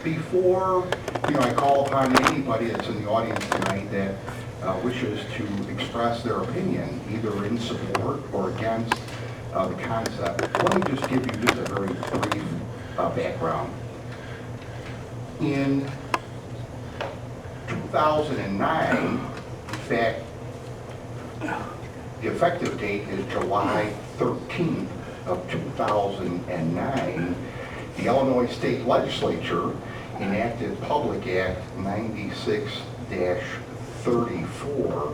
Before, I call upon anybody that's in the audience tonight that wishes to express their opinion, either in support or against the concept, let me just give you just a very brief background. In 2009, in fact, the effective date is July 13th of 2009, the Illinois State Legislature enacted Public Act 96-34,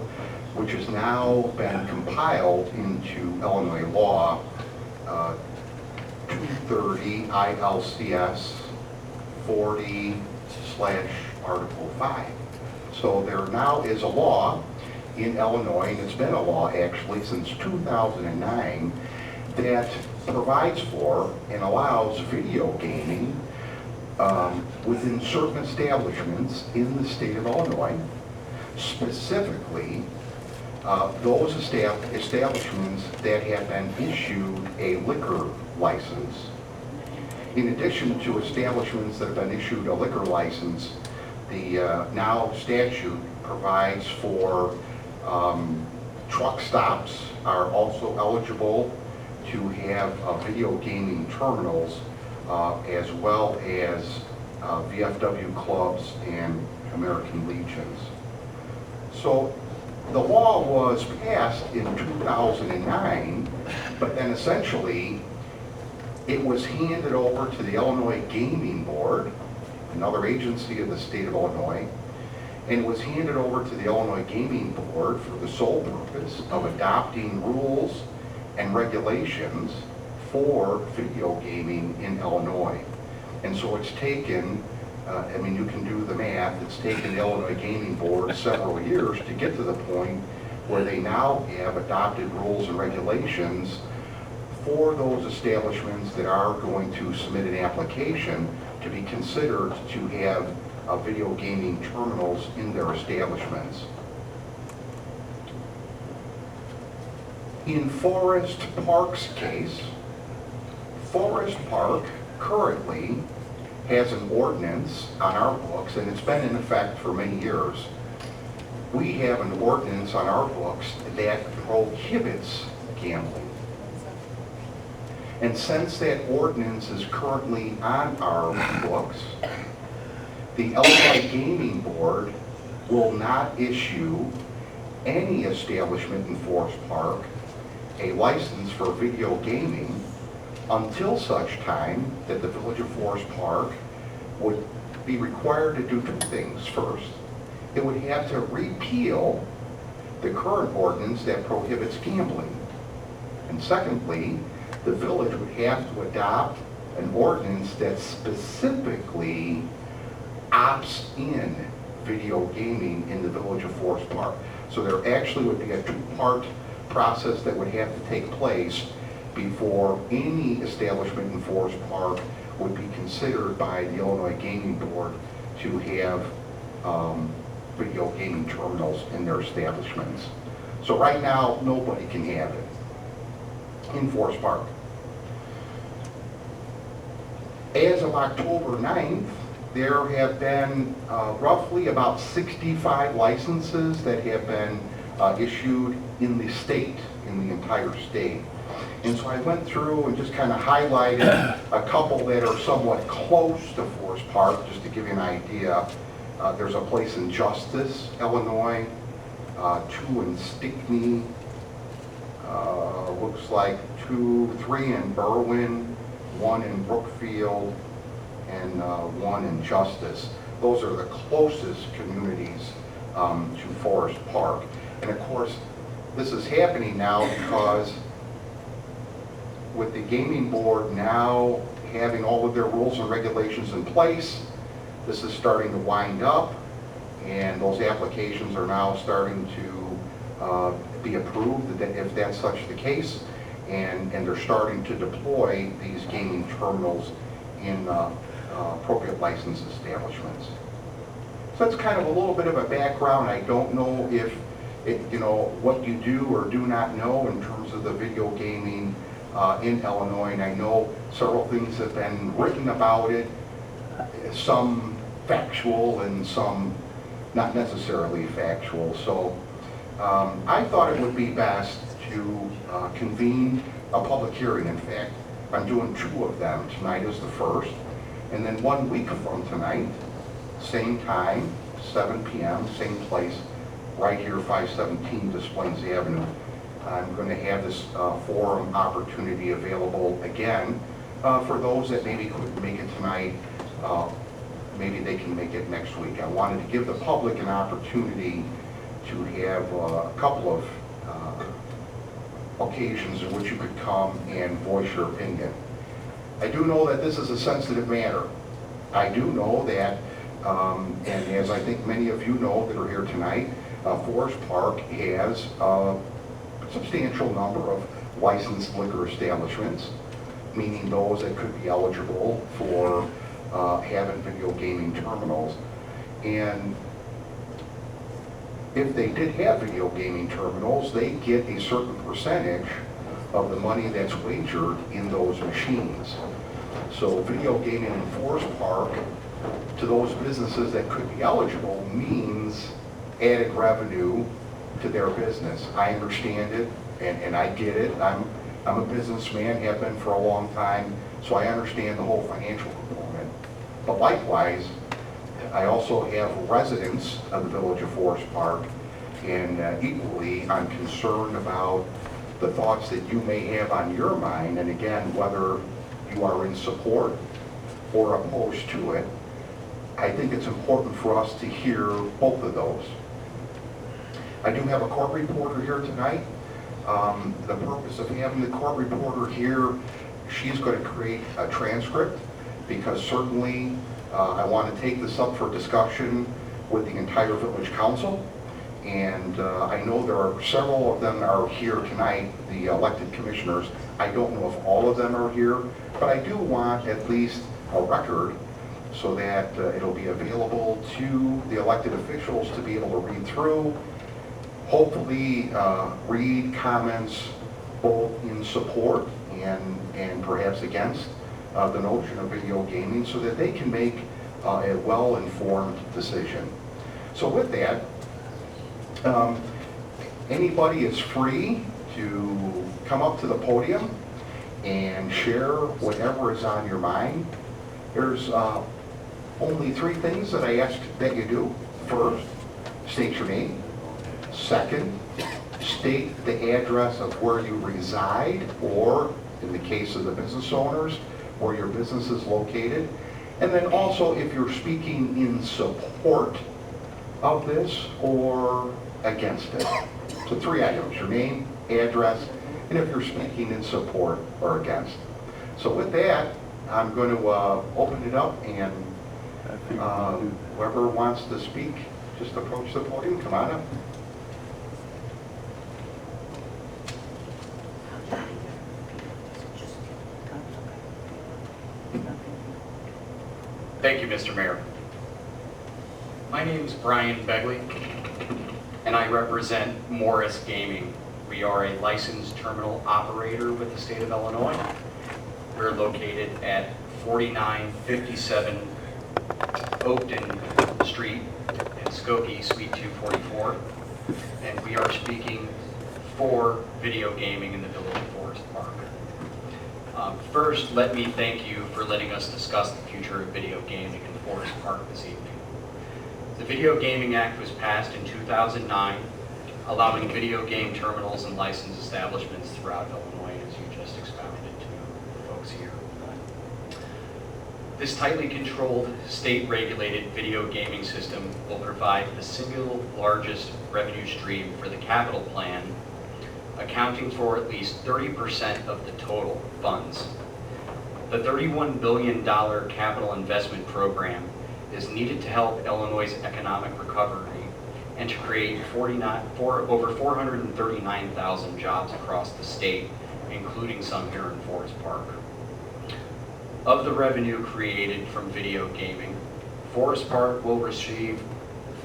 which has now been compiled into Illinois law 230 ILCS 40/Article 5. So there now is a law in Illinois, and it's been a law actually since 2009, that provides for and allows video gaming within certain establishments in the state of Illinois, specifically those establishments that have been issued a liquor license. In addition to establishments that have been issued a liquor license, the now statute provides for truck stops are also eligible to have video gaming terminals, as well as VFW clubs and American Legions. So the law was passed in 2009, but then essentially it was handed over to the Illinois Gaming Board, another agency of the state of Illinois, and it was handed over to the Illinois Gaming Board for the sole purpose of adopting rules and regulations for video gaming in Illinois. And so it's taken, you can do the math, it's taken the Illinois Gaming Board several years to get to the point where they now have adopted rules and regulations for those establishments that are going to submit an application to be considered to have video gaming terminals in their establishments. In Forest Park's case, Forest Park currently has an ordinance on our books, and it's been in effect for many years. We have an ordinance on our books that prohibits gambling. And since that ordinance is currently on our books, the Illinois Gaming Board will not issue any establishment in Forest Park a license for video gaming until such time that the Village of Forest Park would be required to do two things. First, it would have to repeal the current ordinance that prohibits gambling. And secondly, the village would have to adopt an ordinance that specifically opts in video gaming in the Village of Forest Park. So there actually would be a two-part process that would have to take place before any establishment in Forest Park would be considered by the Illinois Gaming Board to have video gaming terminals in their establishments. So right now, nobody can have it in Forest Park. As of October 9th, there have been roughly about 65 licenses that have been issued in the state, in the entire state. And so I went through and just kind of highlighted a couple that are somewhat close to Forest Park, just to give you an idea. There's a place in Justice, Illinois, two in Stickney, looks like three in Berwyn, one in Brookfield, and one in Justice. Those are the closest communities to Forest Park. And of course, this is happening now because with the Gaming Board now having all of their rules and regulations in place, this is starting to wind up, and those applications are now starting to be approved if that's such the case, and they're starting to deploy these gaming terminals in appropriate licensed establishments. So that's kind of a little bit of a background. I don't know if what you do or do not know in terms of the video gaming in Illinois, and I know several things have been written about it. some factual and some not necessarily factual. So I thought it would be best to convene a public hearing. In fact, I'm doing 2 of them. Tonight is the first. And then 1 week from tonight, same time, 7 p.m., same place, right here, 517 Des Plaines Avenue. I'm going to have this forum opportunity available again for those that maybe couldn't make it tonight. Maybe they can make it next week. I wanted to give the public an opportunity to have a couple of occasions in which you could come and voice your opinion. I do know that this is a sensitive matter. I do know that, and as I think many of you know that are here tonight, Forest Park has a substantial number of licensed liquor establishments, meaning those that could be eligible for having video gaming terminals. And if they did have video gaming terminals, they get a certain percentage of the money that's wagered in those machines. So video gaming in Forest Park, to those businesses that could be eligible, means added revenue to their business. I understand it, and I get it. I'm a businessman, have been for a long time, so I understand the whole financial component. But likewise, I also have residents of the village of Forest Park, and equally I'm concerned about the thoughts that you may have on your mind, and again, whether you are in support or opposed to it. I think it's important for us to hear both of those. I do have a court reporter here tonight. The purpose of having the court reporter here, she's going to create a transcript, because certainly I want to take this up for discussion with the entire village council. And I know there are several of them are here tonight, the elected commissioners. I don't know if all of them are here, but I do want at least a record so that it'll be available to the elected officials to be able to read through, hopefully read comments both in support and perhaps against the notion of video gaming, so that they can make a well-informed decision. So with that, anybody is free to come up to the podium and share whatever is on your mind. There's only 3 things that I ask that you do. First, state your name. Second, state the address of where you reside, or in the case of the business owners, where your business is located. And then also if you're speaking in support of this or against it. So 3 items: your name, address, and if you're speaking in support or against. So with that, I'm going to open it up, and whoever wants to speak, just approach the podium. Come on up. Thank you, Mr. Mayor. My name is Brian Begley, and I represent Morris Gaming. We are a licensed terminal operator with the state of Illinois. We're located at 4957 Oakton Street in Skokie, Suite 244, and we are speaking for video gaming in the village of Forest Park. First, let me thank you for letting us discuss the future of video gaming in Forest Park this evening. The Video Gaming Act was passed in 2009, allowing video game terminals and licensed establishments throughout Illinois, as you just expounded to the folks here. This tightly controlled, state-regulated video gaming system will provide the single largest revenue stream for the capital plan, accounting for at least 30% of the total funds. The $31 billion capital investment program is needed to help Illinois' economic recovery and to create over 439,000 jobs across the state, including some here in Forest Park. Of the revenue created from video gaming, Forest Park will receive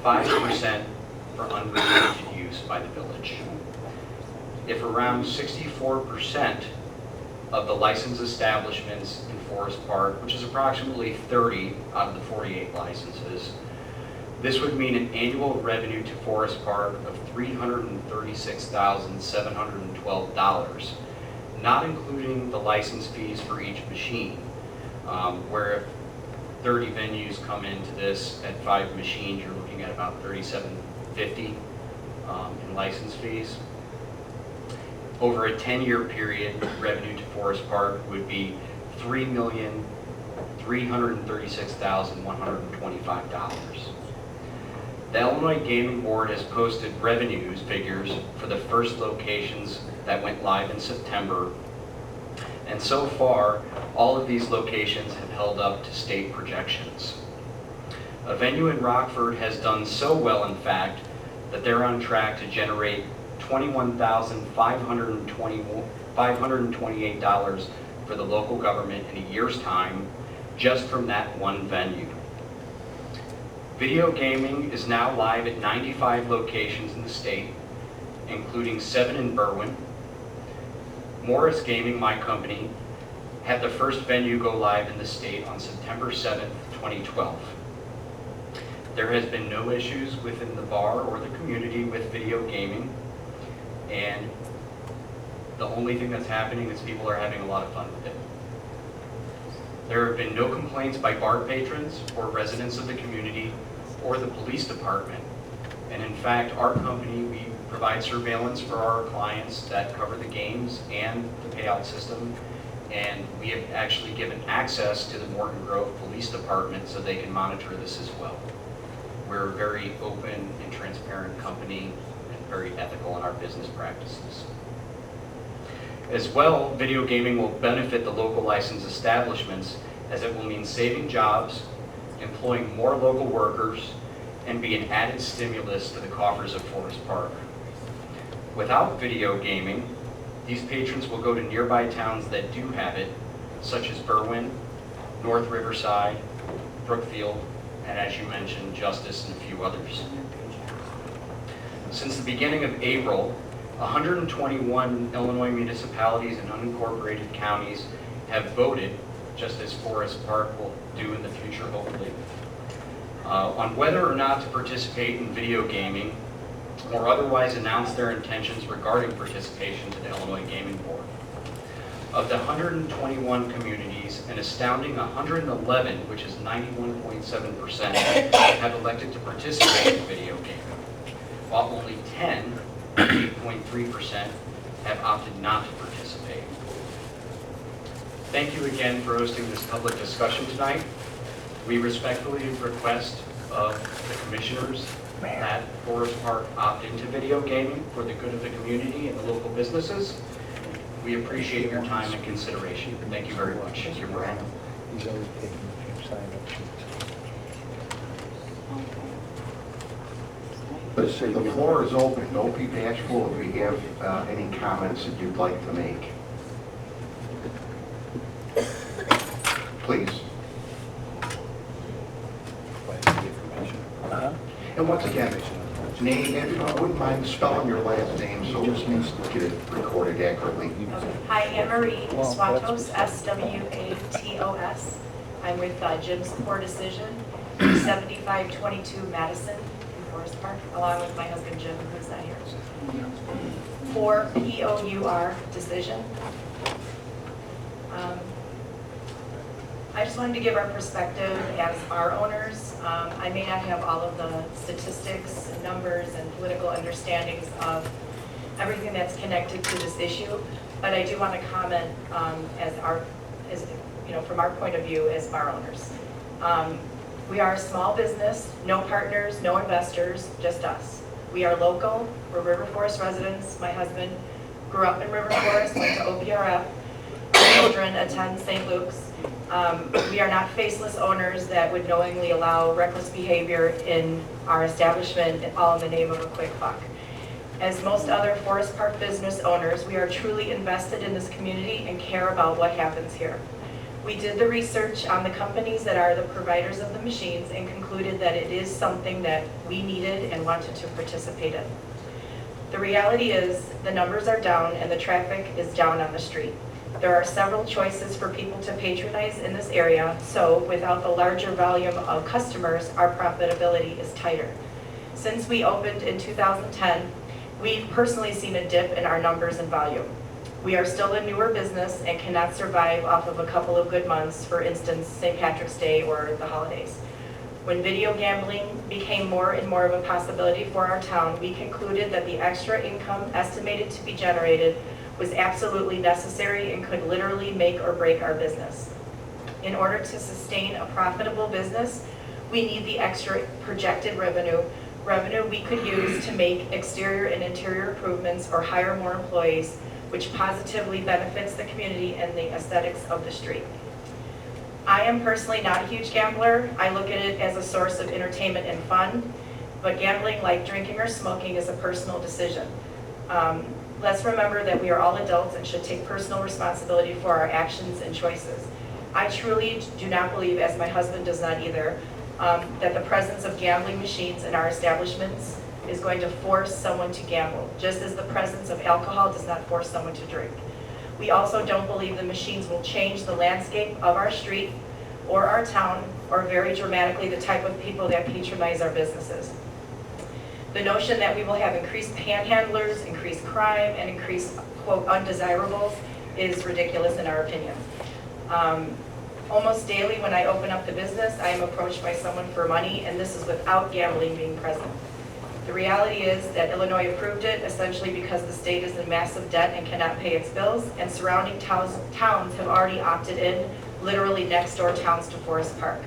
5% for unrestricted use by the village. If around 64% of the licensed establishments in Forest Park, which is approximately 30 out of the 48 licenses. This would mean an annual revenue to Forest Park of $336,712, not including the license fees for each machine, where if 30 venues come into this at 5 machines, you're looking at about $3,750 in license fees. Over a 10-year period, revenue to Forest Park would be $3,336,125. The Illinois Gaming Board has posted revenues figures for the first locations that went live in September, and so far, all of these locations have held up to state projections. A venue in Rockford has done so well, in fact, that they're on track to generate $21,528 for the local government in a year's time, just from that one venue. Video gaming is now live at 95 locations in the state, including 7 in Berwyn. Morris Gaming, my company, had the first venue go live in the state on September 7th, 2012. There has been no issues within the bar or the community with video gaming, and the only thing that's happening is people are having a lot of fun with it. There have been no complaints by bar patrons or residents of the community or the police department. And in fact, our company, we provide surveillance for our clients that cover the games and the payout system. And we have actually given access to the Morton Grove Police Department so they can monitor this as well. We're a very open and transparent company and very ethical in our business practices. As well, video gaming will benefit the local licensed establishments, as it will mean saving jobs, employing more local workers, and be an added stimulus to the coffers of Forest Park. Without video gaming, these patrons will go to nearby towns that do have it, such as Berwyn, North Riverside, Brookfield, and as you mentioned, Justice and a few others. Since the beginning of April, 121 Illinois municipalities and unincorporated counties have voted, just as Forest Park will do in the future, hopefully, on whether or not to participate in video gaming or otherwise announce their intentions regarding participation to the Illinois Gaming Board. Of the 121 communities, an astounding 111, which is 91.7%, have elected to participate in video gaming, while only 10, 8.3%, have opted not to participate. Thank you again for hosting this public discussion tonight. We respectfully request of the commissioners that Forest Park opt into video gaming for the good of the community and the local businesses. We appreciate your time and consideration. Thank you very much. Your Miranda. He's always taking a few sign-up sheets. The floor is open. Don't be bashful if you have any comments that you'd like to make. Please. And once again, name, if you wouldn't mind spelling your last name so we can get it recorded accurately. Okay. Hi, Anne-Marie Swatos, S-W-A-T-O-S. I'm with Jim's Poor Decision, 7522 Madison in Forest Park, along with my husband Jim, who's not here. For P-O-U-R Decision. I just wanted to give our perspective as our owners. I may not have all of the statistics and numbers and political understandings of everything that's connected to this issue, but I do want to comment from our point of view as bar owners. We are a small business, no partners, no investors, just us. We are local, we're River Forest residents. My husband grew up in River Forest, went to OPRF. Children attend St. Luke's. We are not faceless owners that would knowingly allow reckless behavior in our establishment, all in the name of a quick buck. As most other Forest Park business owners, we are truly invested in this community and care about what happens here. We did the research on the companies that are the providers of the machines and concluded that it is something that we needed and wanted to participate in. The reality is the numbers are down and the traffic is down on the street. There are several choices for people to patronize in this area, so without the larger volume of customers, our profitability is tighter. Since we opened in 2010, we've personally seen a dip in our numbers and volume. We are still a newer business and cannot survive off of a couple of good months, for instance, St. Patrick's Day or the holidays. When video gambling became more and more of a possibility for our town, we concluded that the extra income estimated to be generated was absolutely necessary and could literally make or break our business. In order to sustain a profitable business, we need the extra projected revenue we could use to make exterior and interior improvements or hire more employees, which positively benefits the community and the aesthetics of the street. I am personally not a huge gambler. I look at it as a source of entertainment and fun, but gambling, like drinking or smoking, is a personal decision. Let's remember that we are all adults and should take personal responsibility for our actions and choices. I truly do not believe, as my husband does not either, that the presence of gambling machines in our establishments is going to force someone to gamble, just as the presence of alcohol does not force someone to drink. We also don't believe the machines will change the landscape of our street or our town, or very dramatically the type of people that patronize our businesses. The notion that we will have increased panhandlers, increased crime, and increased, quote, undesirables is ridiculous in our opinion. Almost daily when I open up the business, I am approached by someone for money, and this is without gambling being present. The reality is that Illinois approved it essentially because the state is in massive debt and cannot pay its bills, and surrounding towns have already opted in, literally next door towns to Forest Park.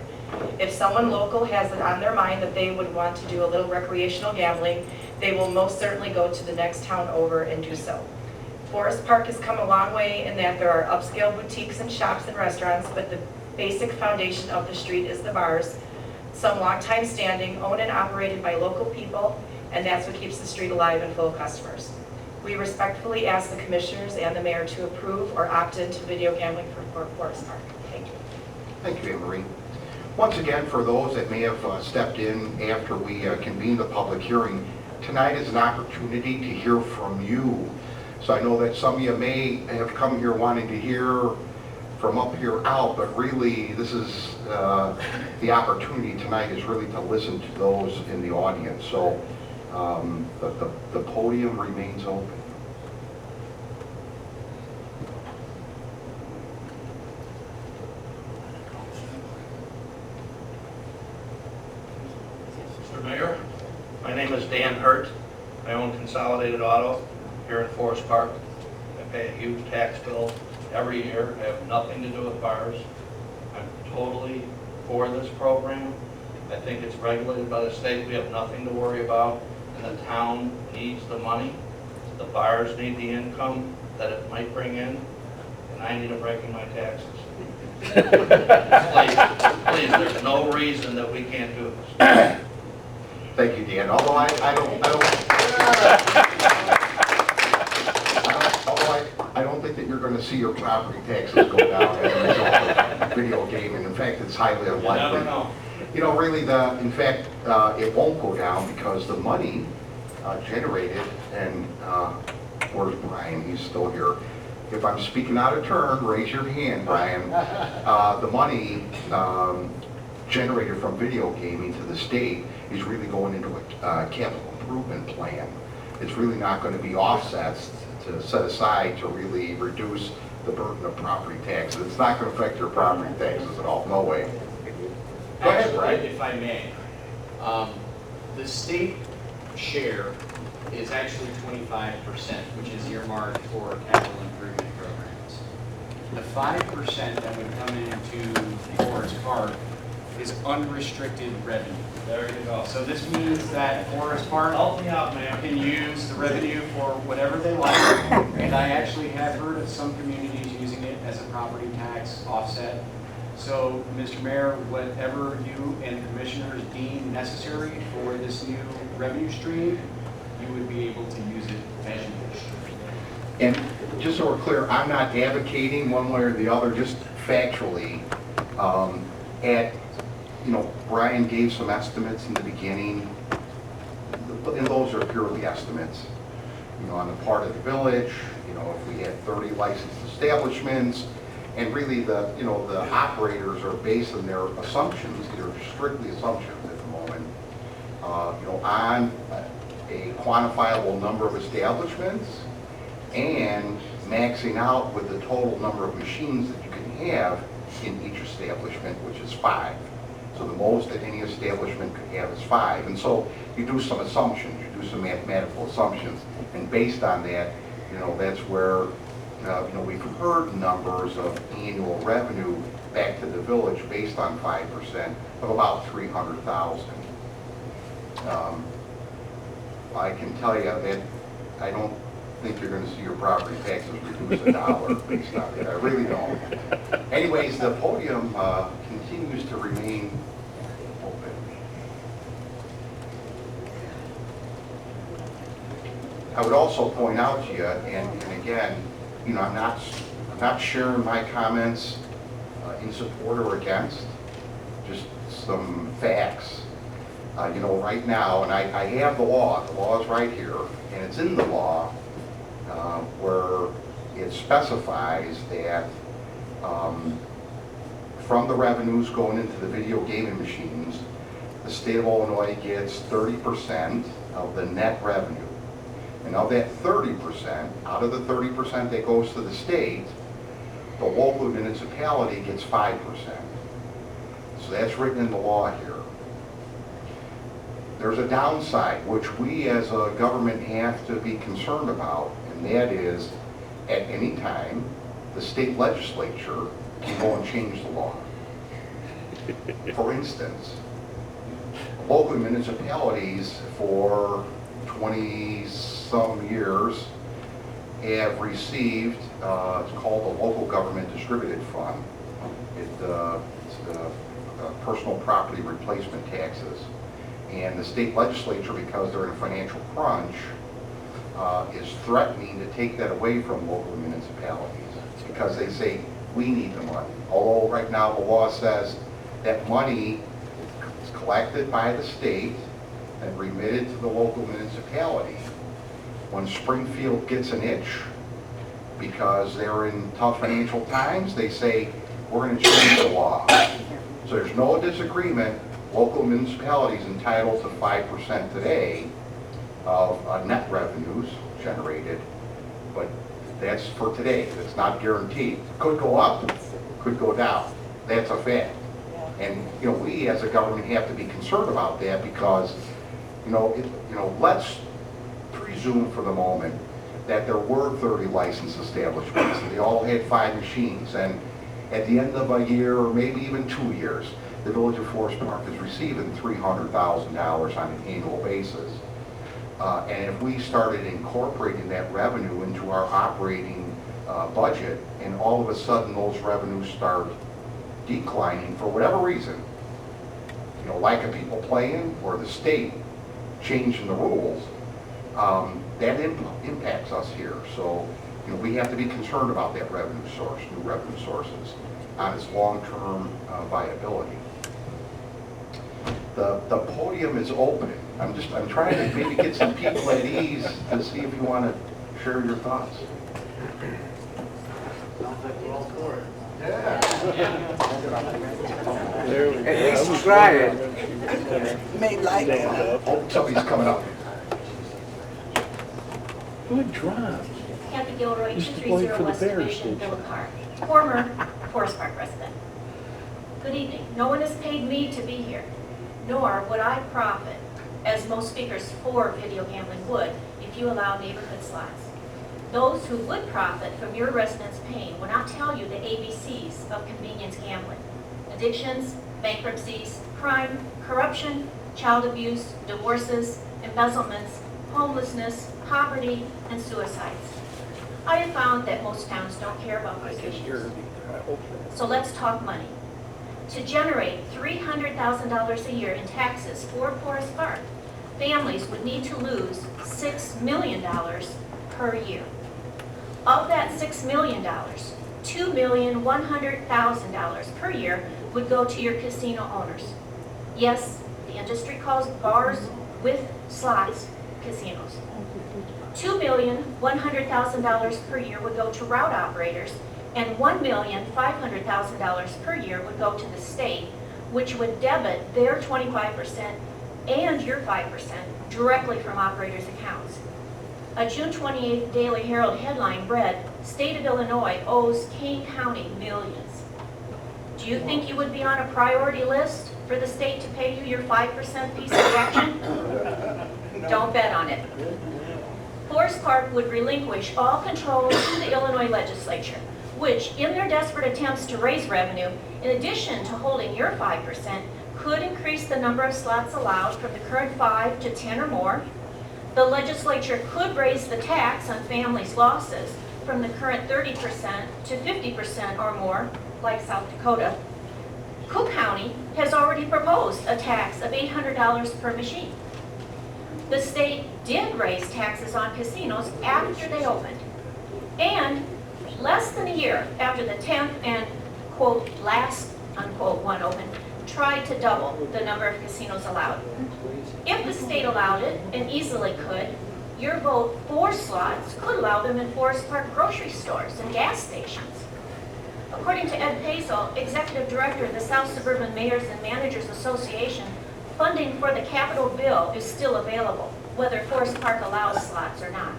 If someone local has it on their mind that they would want to do a little recreational gambling, they will most certainly go to the next town over and do so. Forest Park has come a long way in that there are upscale boutiques and shops and restaurants, but the basic foundation of the street is the bars, some long time standing, owned and operated by local people, and that's what keeps the street alive and full of customers. We respectfully ask the commissioners and the mayor to approve or opt into video gambling for Forest Park. Thank you. Thank you, Anne Marie. Once again, for those that may have stepped in after we convened the public hearing, tonight is an opportunity to hear from you. So I know that some of you may have come here wanting to hear from up here out, but really this is the opportunity tonight is really to listen to those in the audience. So the podium remains open. Mr. Mayor, my name is Dan Hurt. I own Consolidated Auto here in Forest Park. I pay a huge tax bill every year. I have nothing to do with bars. I'm totally for this program. I think it's regulated by the state. We have nothing to worry about. And the town needs the money. The bars need the income that it might bring in. And I need a break in my taxes. Please, there's no reason that we can't do this. Thank you, Dan. Although I don't think that you're going to see your property taxes go down as a result of video gaming. In fact, it's highly unlikely. You never know. You know, really, in fact, it won't go down because the money generated, and where's Brian? He's still here. If I'm speaking out of turn, raise your hand, Brian. The money generated from video gaming to the state is really going into a capital improvement plan. It's really not going to be offsets to set aside to really reduce the burden of property taxes. It's not going to affect your property taxes at all, no way. Go ahead, Brian. If I may, the state share is actually 25%, which is earmarked for capital improvement programs. The 5% that would come into Forest Park is unrestricted revenue. There you go. So this means that Forest Park Help me out, man. can use the revenue for whatever they like, and I actually have heard of some communities using it as a property tax offset. So, Mr. Mayor, whatever you and commissioners deem necessary for this new revenue stream, you would be able to use it as you wish. And just so we're clear, I'm not advocating one way or the other, just factually. Brian gave some estimates in the beginning, and those are purely estimates. on the part of the village, if we had 30 licensed establishments, and really the operators are based on their assumptions, they're strictly assumptions at the moment, on a quantifiable number of establishments and maxing out with the total number of machines that you can have in each establishment, which is 5. So the most that any establishment could have is 5. And so you do some assumptions, you do some mathematical assumptions, and based on that, that's where, we've heard numbers of annual revenue back to the village based on 5% of about $300,000. I can tell you that I don't think you're going to see your property taxes reduce $1 based on it. I really don't. Anyways, the podium continues to remain open. I would also point out to you, and again, I'm not sharing my comments in support or against, just some facts. Right now, and I have the law is right here, and it's in the law where it specifies that from the revenues going into the video gaming machines, the state of Illinois gets 30% of the net revenue. And of that 30%, out of the 30% that goes to the state, the local municipality gets 5%. So that's written in the law here. There's a downside, which we as a government have to be concerned about, and that is, at any time, the state legislature can go and change the law. For instance, local municipalities for 20-some years have received, it's called the Local Government Distributed Fund. It's the personal property replacement taxes. And the state legislature, because they're in a financial crunch, is threatening to take that away from local municipalities because they say, we need the money. Although right now the law says that money is collected by the state and remitted to the local municipality. When Springfield gets an itch because they're in tough financial times, they say, we're going to change the law. So there's no disagreement. Local municipalities entitled to 5% today of net revenues generated, but that's for today. It's not guaranteed. Could go up, could go down. That's a fact. And we as a government have to be concerned about that because let's presume for the moment that there were 30 licensed establishments and they all had 5 machines, and at the end of a year or maybe even 2 years, the Village of Forest Park is receiving $300,000 on an annual basis. And if we started incorporating that revenue into our operating budget, and all of a sudden those revenues start declining for whatever reason, lack of people playing or the state changing the rules, that impacts us here. So we have to be concerned about that revenue source, new revenue sources, on its long-term viability. The podium is open. I'm trying to maybe get some people at ease to see if you want to share your thoughts. At least try it. Made light. Oh, somebody's coming up. Good job. Kathy Gilroy, This is the point 230 for the West Bears Division, station. Villa Park, former Forest Park resident. Good evening. No one has paid me to be here, nor would I profit, as most speakers for video gambling would, if you allow neighborhood slots. Those who would profit from your residents' pain will not tell you the ABCs of convenience gambling: addictions, bankruptcies, crime, corruption, child abuse, divorces, embezzlements, homelessness, poverty, and suicides. I have found that most towns don't care about those issues. So let's talk money. To generate $300,000 a year in taxes for Forest Park, families would need to lose $6 million per year. Of that $6 million, $2,100,000 per year would go to your casino owners. Yes, the industry calls bars with slots casinos. $2,100,000 per year would go to route operators, and $1,500,000 per year would go to the state, which would debit their 25% and your 5% directly from operators' accounts. A June 28th Daily Herald headline read, "State of Illinois owes Kane County millions." Do you think you would be on a priority list for the state to pay you your 5% piece of action? Don't bet on it. Forest Park would relinquish all control to the Illinois legislature, which, in their desperate attempts to raise revenue, in addition to holding your 5%, could increase the number of slots allowed from the current 5 to 10 or more. The legislature could raise the tax on families' losses from the current 30% to 50% or more, like South Dakota. Cook County has already proposed a tax of $800 per machine. The state did raise taxes on casinos after they opened. And less than a year after the 10th and, quote, last, unquote, one opened, tried to double the number of casinos allowed. If the state allowed it, and easily could, your vote for slots could allow them in Forest Park grocery stores and gas stations. According to Ed Pazel, Executive Director of the South Suburban Mayors and Managers Association, funding for the capital bill is still available, whether Forest Park allows slots or not.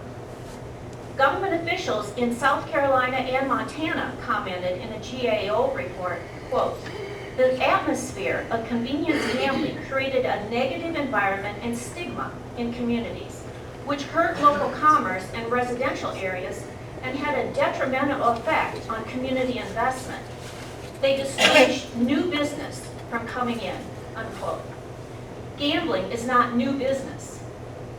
Government officials in South Carolina and Montana commented in a GAO report, quote, "The atmosphere of convenience gambling created a negative environment and stigma in communities, which hurt local commerce and residential areas and had a detrimental effect on community investment. They discouraged new business from coming in," unquote. Gambling is not new business.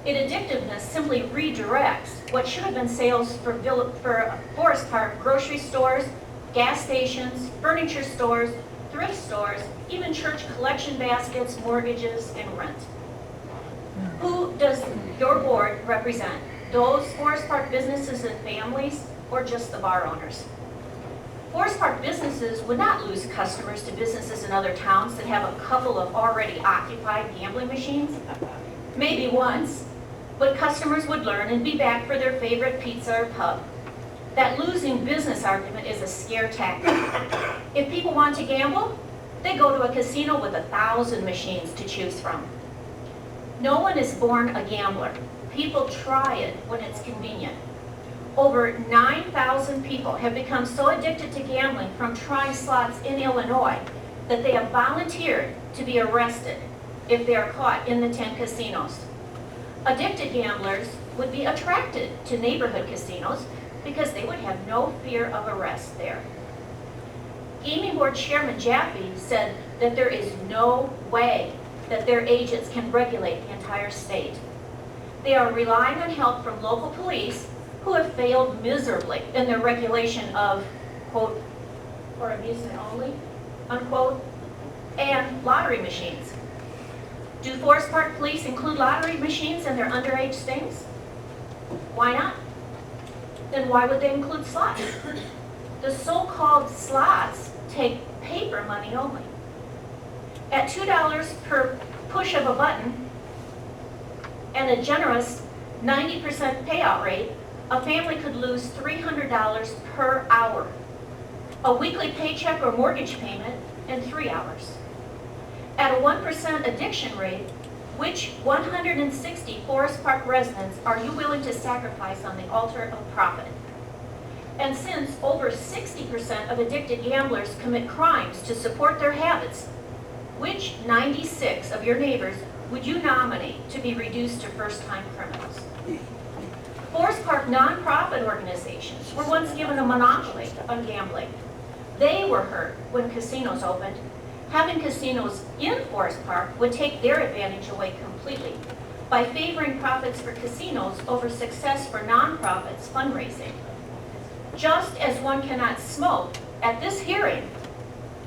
Its addictiveness simply redirects what should have been sales for Forest Park grocery stores, gas stations, furniture stores, thrift stores, even church collection baskets, mortgages, and rent. Who does your board represent? Those Forest Park businesses and families, or just the bar owners? Forest Park businesses would not lose customers to businesses in other towns that have a couple of already occupied gambling machines. Maybe once, but customers would learn and be back for their favorite pizza or pub. That losing business argument is a scare tactic. If people want to gamble, they go to a casino with 1,000 machines to choose from. No one is born a gambler. People try it when it's convenient. Over 9,000 people have become so addicted to gambling from trying slots in Illinois that they have volunteered to be arrested if they are caught in the 10 casinos. Addicted gamblers would be attracted to neighborhood casinos because they would have no fear of arrest there. Gaming Board Chairman Jaffe said that there is no way that their agents can regulate the entire state. They are relying on help from local police who have failed miserably in their regulation of, quote, for amusement only, unquote, and lottery machines. Do Forest Park police include lottery machines in their underage stings? Why not? Then why would they include slots? The so-called slots take paper money only. At $2 per push of a button and a generous 90% payout rate, a family could lose $300 per hour, a weekly paycheck or mortgage payment in 3 hours. At a 1% addiction rate, which 160 Forest Park residents are you willing to sacrifice on the altar of profit? And since over 60% of addicted gamblers commit crimes to support their habits, which 96 of your neighbors would you nominate to be reduced to first-time criminals? Forest Park nonprofit organizations were once given a monopoly on gambling. They were hurt when casinos opened. Having casinos in Forest Park would take their advantage away completely by favoring profits for casinos over success for nonprofits fundraising. Just as one cannot smoke at this hearing,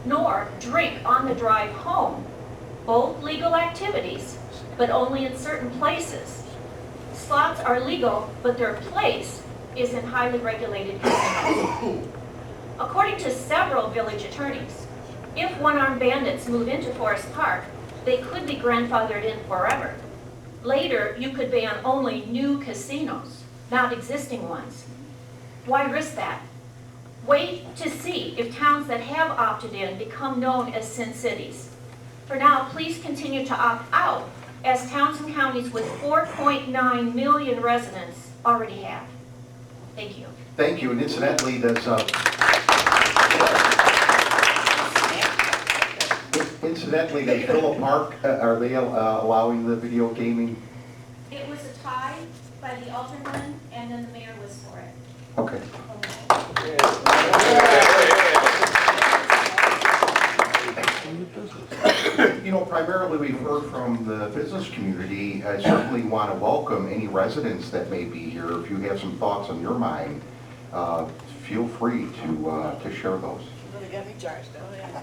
nor drink on the drive home, both legal activities, but only in certain places. Slots are legal, but their place is in highly regulated casinos. According to several village attorneys, if one-armed bandits move into Forest Park, they could be grandfathered in forever. Later, you could ban only new casinos, not existing ones. Why risk that? Wait to see if towns that have opted in become known as Sin Cities. For now, please continue to opt out, as towns and counties with 4.9 million residents already have. Thank you. Thank you, and incidentally, does Phillip Park, are they allowing the video gaming? It was a tie by the alderman, and then the mayor was for it. Okay. You know, primarily we've heard from the business community. I certainly want to welcome any residents that may be here. If you have some thoughts on your mind, feel free to share those. Really got me charged, oh yeah.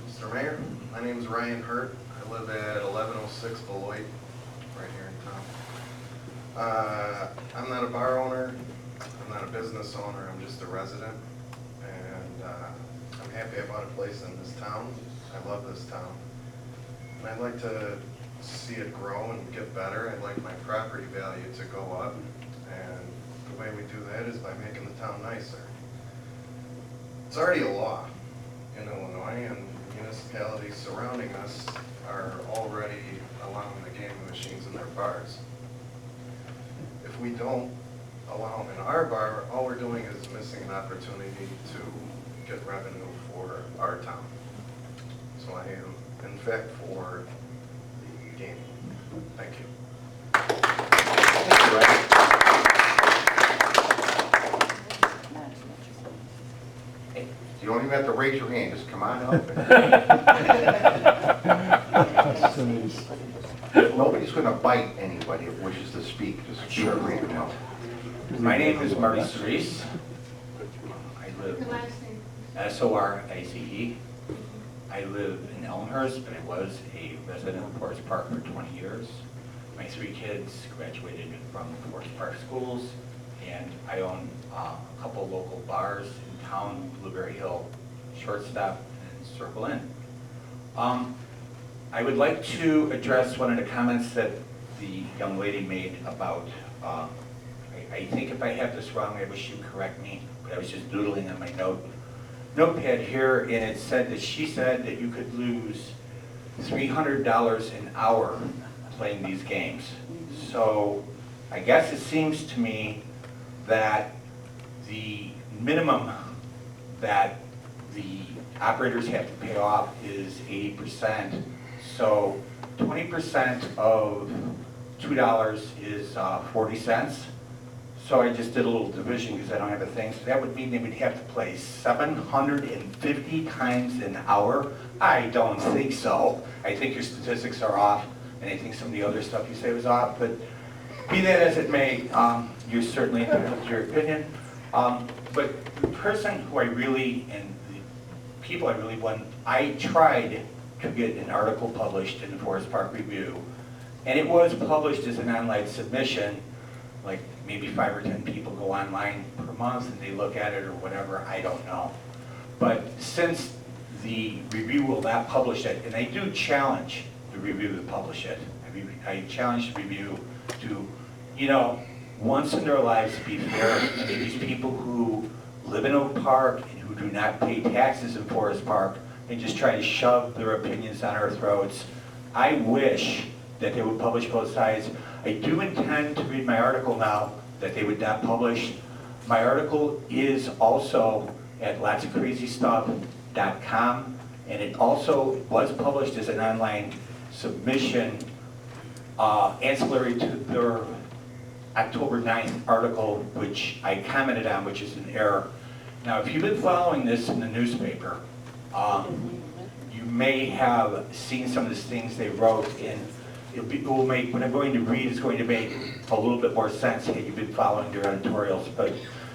Mr. Mayor, my name is Ryan Hurt. I live at 1106 Beloit, right here in town. I'm not a bar owner, I'm not a business owner, I'm just a resident. And I'm happy I bought a place in this town. I love this town. And I'd like to see it grow and get better. I'd like my property value to go up. And the way we do that is by making the town nicer. It's already a law in Illinois, and municipalities surrounding us are already allowing the gaming machines in their bars. If we don't allow them in our bar, all we're doing is missing an opportunity to get revenue for our town. So I am, in fact, for the gaming. Thank you. Thank you, Ryan. You don't even have to raise your hand, just come on up. Nobody's going to bite anybody that wishes to speak, just feel free to come up. My name is Marty Cerise. I live S-O-R-I-C-E. I live in Elmhurst, but I was a resident of Forest Park for 20 years. My 3 kids graduated from the Forest Park schools, and I own a couple local bars in town, Blueberry Hill, Shortstop, and Circle Inn. I would like to address one of the comments that the young lady made about, I think if I have this wrong, I wish you'd correct me, but I was just doodling on my notepad here, and it said that she said that you could lose $300 an hour playing these games. So I guess it seems to me that the minimum that the operators have to pay off is 80%. So 20% of $2 is 40 cents. So I just did a little division because I don't have a thing. So that would mean they would have to play 750 times an hour. I don't think so. I think your statistics are off, and I think some of the other stuff you say was off. But be that as it may, you're certainly entitled to your opinion. But the person who I really, and the people I really want, I tried to get an article published in the Forest Park Review, and it was published as an online submission. Like maybe 5 or 10 people go online per month and they look at it or whatever, I don't know. But since the review will not publish it, and I do challenge the review to publish it. I challenge the review to, you know, once in their lives be fair. I mean, these people who live in Oak Park and who do not pay taxes in Forest Park and just try to shove their opinions down our throats, I wish that they would publish both sides. I do intend to read my article now that they would not publish. My article is also at lotsofcrazystuff.com, and it also was published as an online submission ancillary to their October 9th article, which I commented on, which is an error. Now, if you've been following this in the newspaper, you may have seen some of the things they wrote in. It will make, what I'm going to read is going to make a little bit more sense had you been following their editorials. But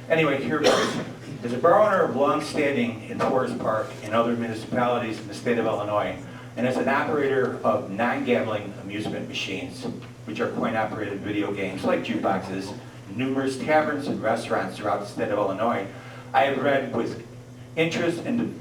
anyway, here it goes. As a bar owner of long-standing in Forest Park and other municipalities in the state of Illinois, and as an operator of non-gambling amusement machines, which are coin-operated video games like jukeboxes, numerous taverns and restaurants throughout the state of Illinois, I have read with interest and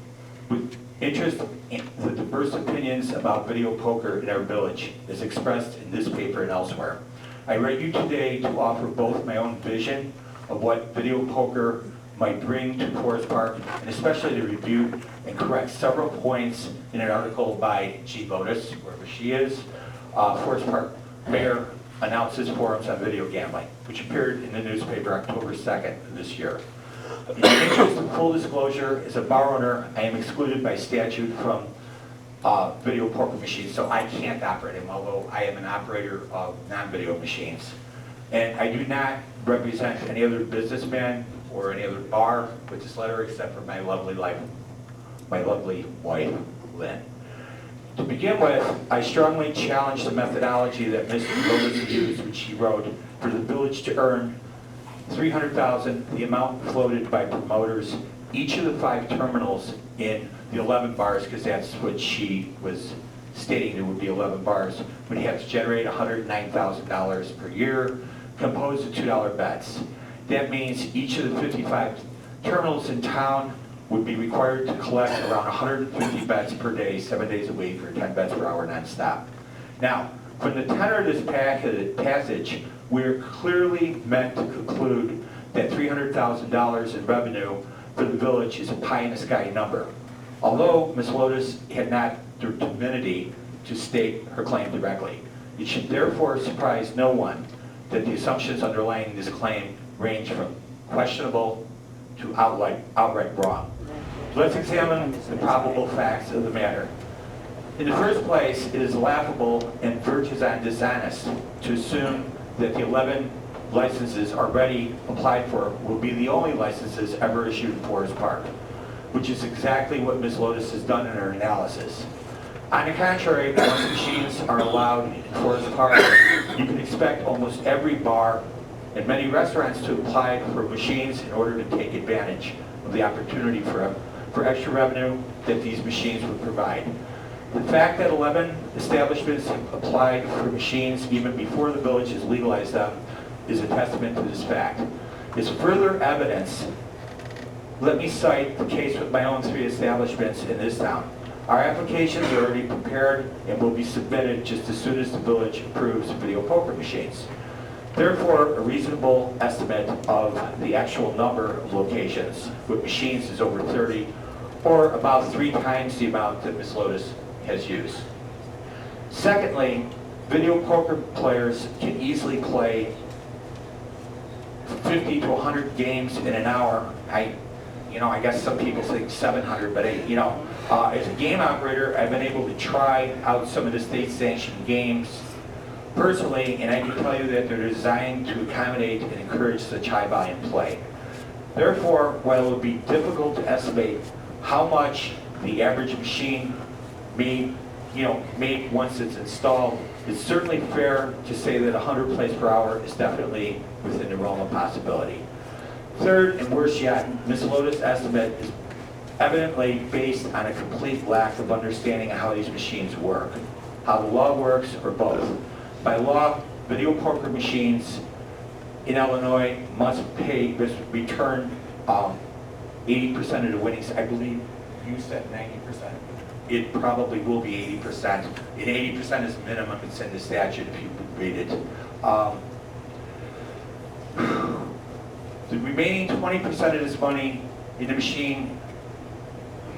with Interest in the diverse opinions about video poker in our village is expressed in this paper and elsewhere. I write you today to offer both my own vision of what video poker might bring to Forest Park, and especially to review and correct several points in an article by G. Lotus, wherever she is. Forest Park Mayor announces forums on video gambling, which appeared in the newspaper October 2nd of this year. In the interest of full disclosure, as a bar owner, I am excluded by statute from video poker machines, so I can't operate them, although I am an operator of non-video machines. And I do not represent any other businessman or any other bar with this letter except for my lovely wife, Lynn. To begin with, I strongly challenge the methodology that Mr. Lotus used, which he wrote, for the village to earn $300,000, the amount floated by promoters, each of the 5 terminals in the 11 bars, because that's what she was stating, there would be 11 bars, would have to generate $109,000 per year, composed of $2 bets. That means each of the 55 terminals in town would be required to collect around 150 bets per day, 7 days a week, or 10 bets per hour nonstop. Now, from the tenor of this passage, we're clearly meant to conclude that $300,000 in revenue for the village is a pie-in-the-sky number. Although Ms. Lotus had not the temerity to state her claim directly. It should therefore surprise no one that the assumptions underlying this claim range from questionable to outright wrong. Let's examine the probable facts of the matter. In the first place, it is laughable and verges on dishonest to assume that the 11 licenses already applied for will be the only licenses ever issued in Forest Park, which is exactly what Ms. Lotus has done in her analysis. On the contrary, once machines are allowed in Forest Park, you can expect almost every bar and many restaurants to apply for machines in order to take advantage of the opportunity for extra revenue that these machines would provide. The fact that 11 establishments have applied for machines even before the village has legalized them is a testament to this fact. As further evidence, let me cite the case with my own 3 establishments in this town. Our applications are already prepared and will be submitted just as soon as the village approves video poker machines. Therefore, a reasonable estimate of the actual number of locations with machines is over 30, or about 3 times the amount that Ms. Lotus has used. Secondly, video poker players can easily play 50 to 100 games in an hour. I guess some people think 700, but as a game operator, I've been able to try out some of the state-sanctioned games personally, and I can tell you that they're designed to accommodate and encourage such high volume play. Therefore, while it would be difficult to estimate how much the average machine may make once it's installed, it's certainly fair to say that 100 plays per hour is definitely within the realm of possibility. Third, and worse yet, Ms. Lotus' estimate is evidently based on a complete lack of understanding of how these machines work, how the law works, or both. By law, video poker machines in Illinois must return 80% of the winnings. I believe you said 90%. It probably will be 80%. And 80% is minimum. It's in the statute if you read it. The remaining 20% of this money in the machine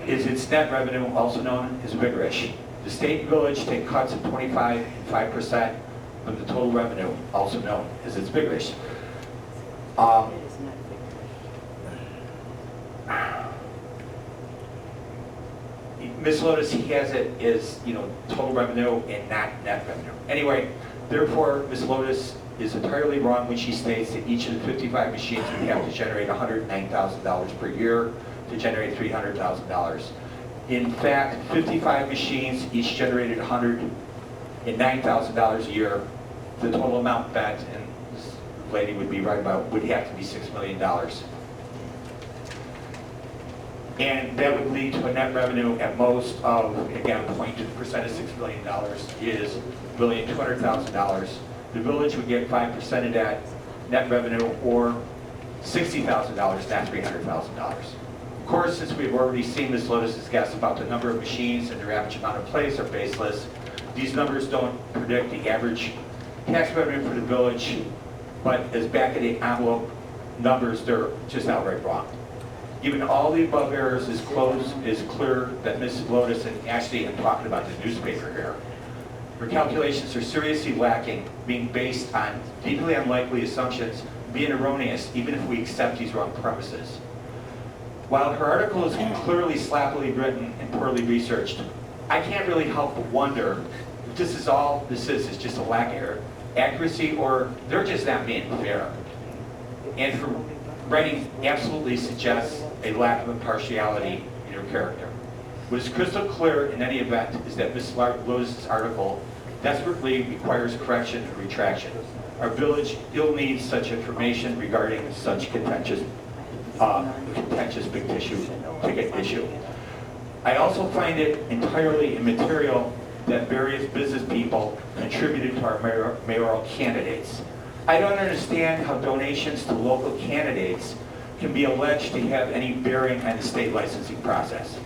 is its net revenue, also known as vigorish. The state and village take cuts of 25 and 5% of the total revenue, also known as its vigorish. Ms. Lotus, he has it as total revenue and not net revenue. Anyway, therefore, Ms. Lotus is entirely wrong when she states that each of the 55 machines would have to generate $109,000 per year to generate $300,000. In fact, 55 machines each generated $109,000 a year. The total amount bet, and this lady would be right about, would have to be $6 million. And that would lead to a net revenue at most of, again, 0.2% of $6 million is $1,200,000. The village would get 5% of that net revenue, or $60,000, not $300,000. Of course, since we've already seen Ms. Lotus's guess about the number of machines and their average amount of plays are baseless, these numbers don't predict the average tax revenue for the village, but as back of the envelope numbers, they're just outright wrong. Given all the above errors, it's clear that Ms. Lotus, and actually I'm talking about the newspaper here, her calculations are seriously lacking, being based on deeply unlikely assumptions, being erroneous, even if we accept these wrong premises. While her article is clearly sloppily written and poorly researched, I can't really help but wonder if this is all this is just a lack of accuracy, or they're just not being fair. And her writing absolutely suggests a lack of impartiality in her character. What is crystal clear in any event is that Ms. Lotus's article desperately requires correction and retraction. Our village ill needs such information regarding such contentious big ticket issue. I also find it entirely immaterial that various business people contributed to our mayoral candidates. I don't understand how donations to local candidates can be alleged to have any bearing on the state licensing process.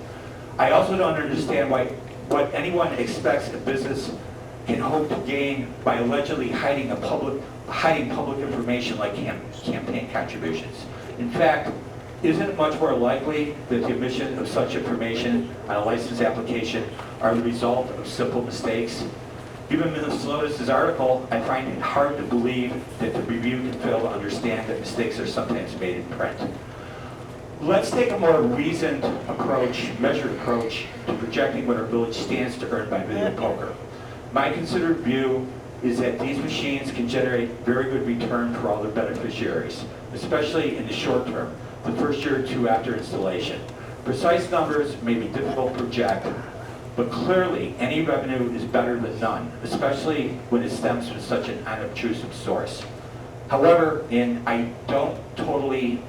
I also don't understand what anyone expects a business can hope to gain by allegedly hiding public information like campaign contributions. In fact, isn't it much more likely that the omission of such information on a license application are the result of simple mistakes? Given Ms. Lotus's article, I find it hard to believe that the review can fail to understand that mistakes are sometimes made in print. Let's take a more reasoned approach, measured approach, to projecting what our village stands to earn by video poker. My considered view is that these machines can generate very good return for all their beneficiaries, especially in the short term, the first year or two after installation. Precise numbers may be difficult to project, but clearly any revenue is better than none, especially when it stems from such an unobtrusive source. However, and I don't totally,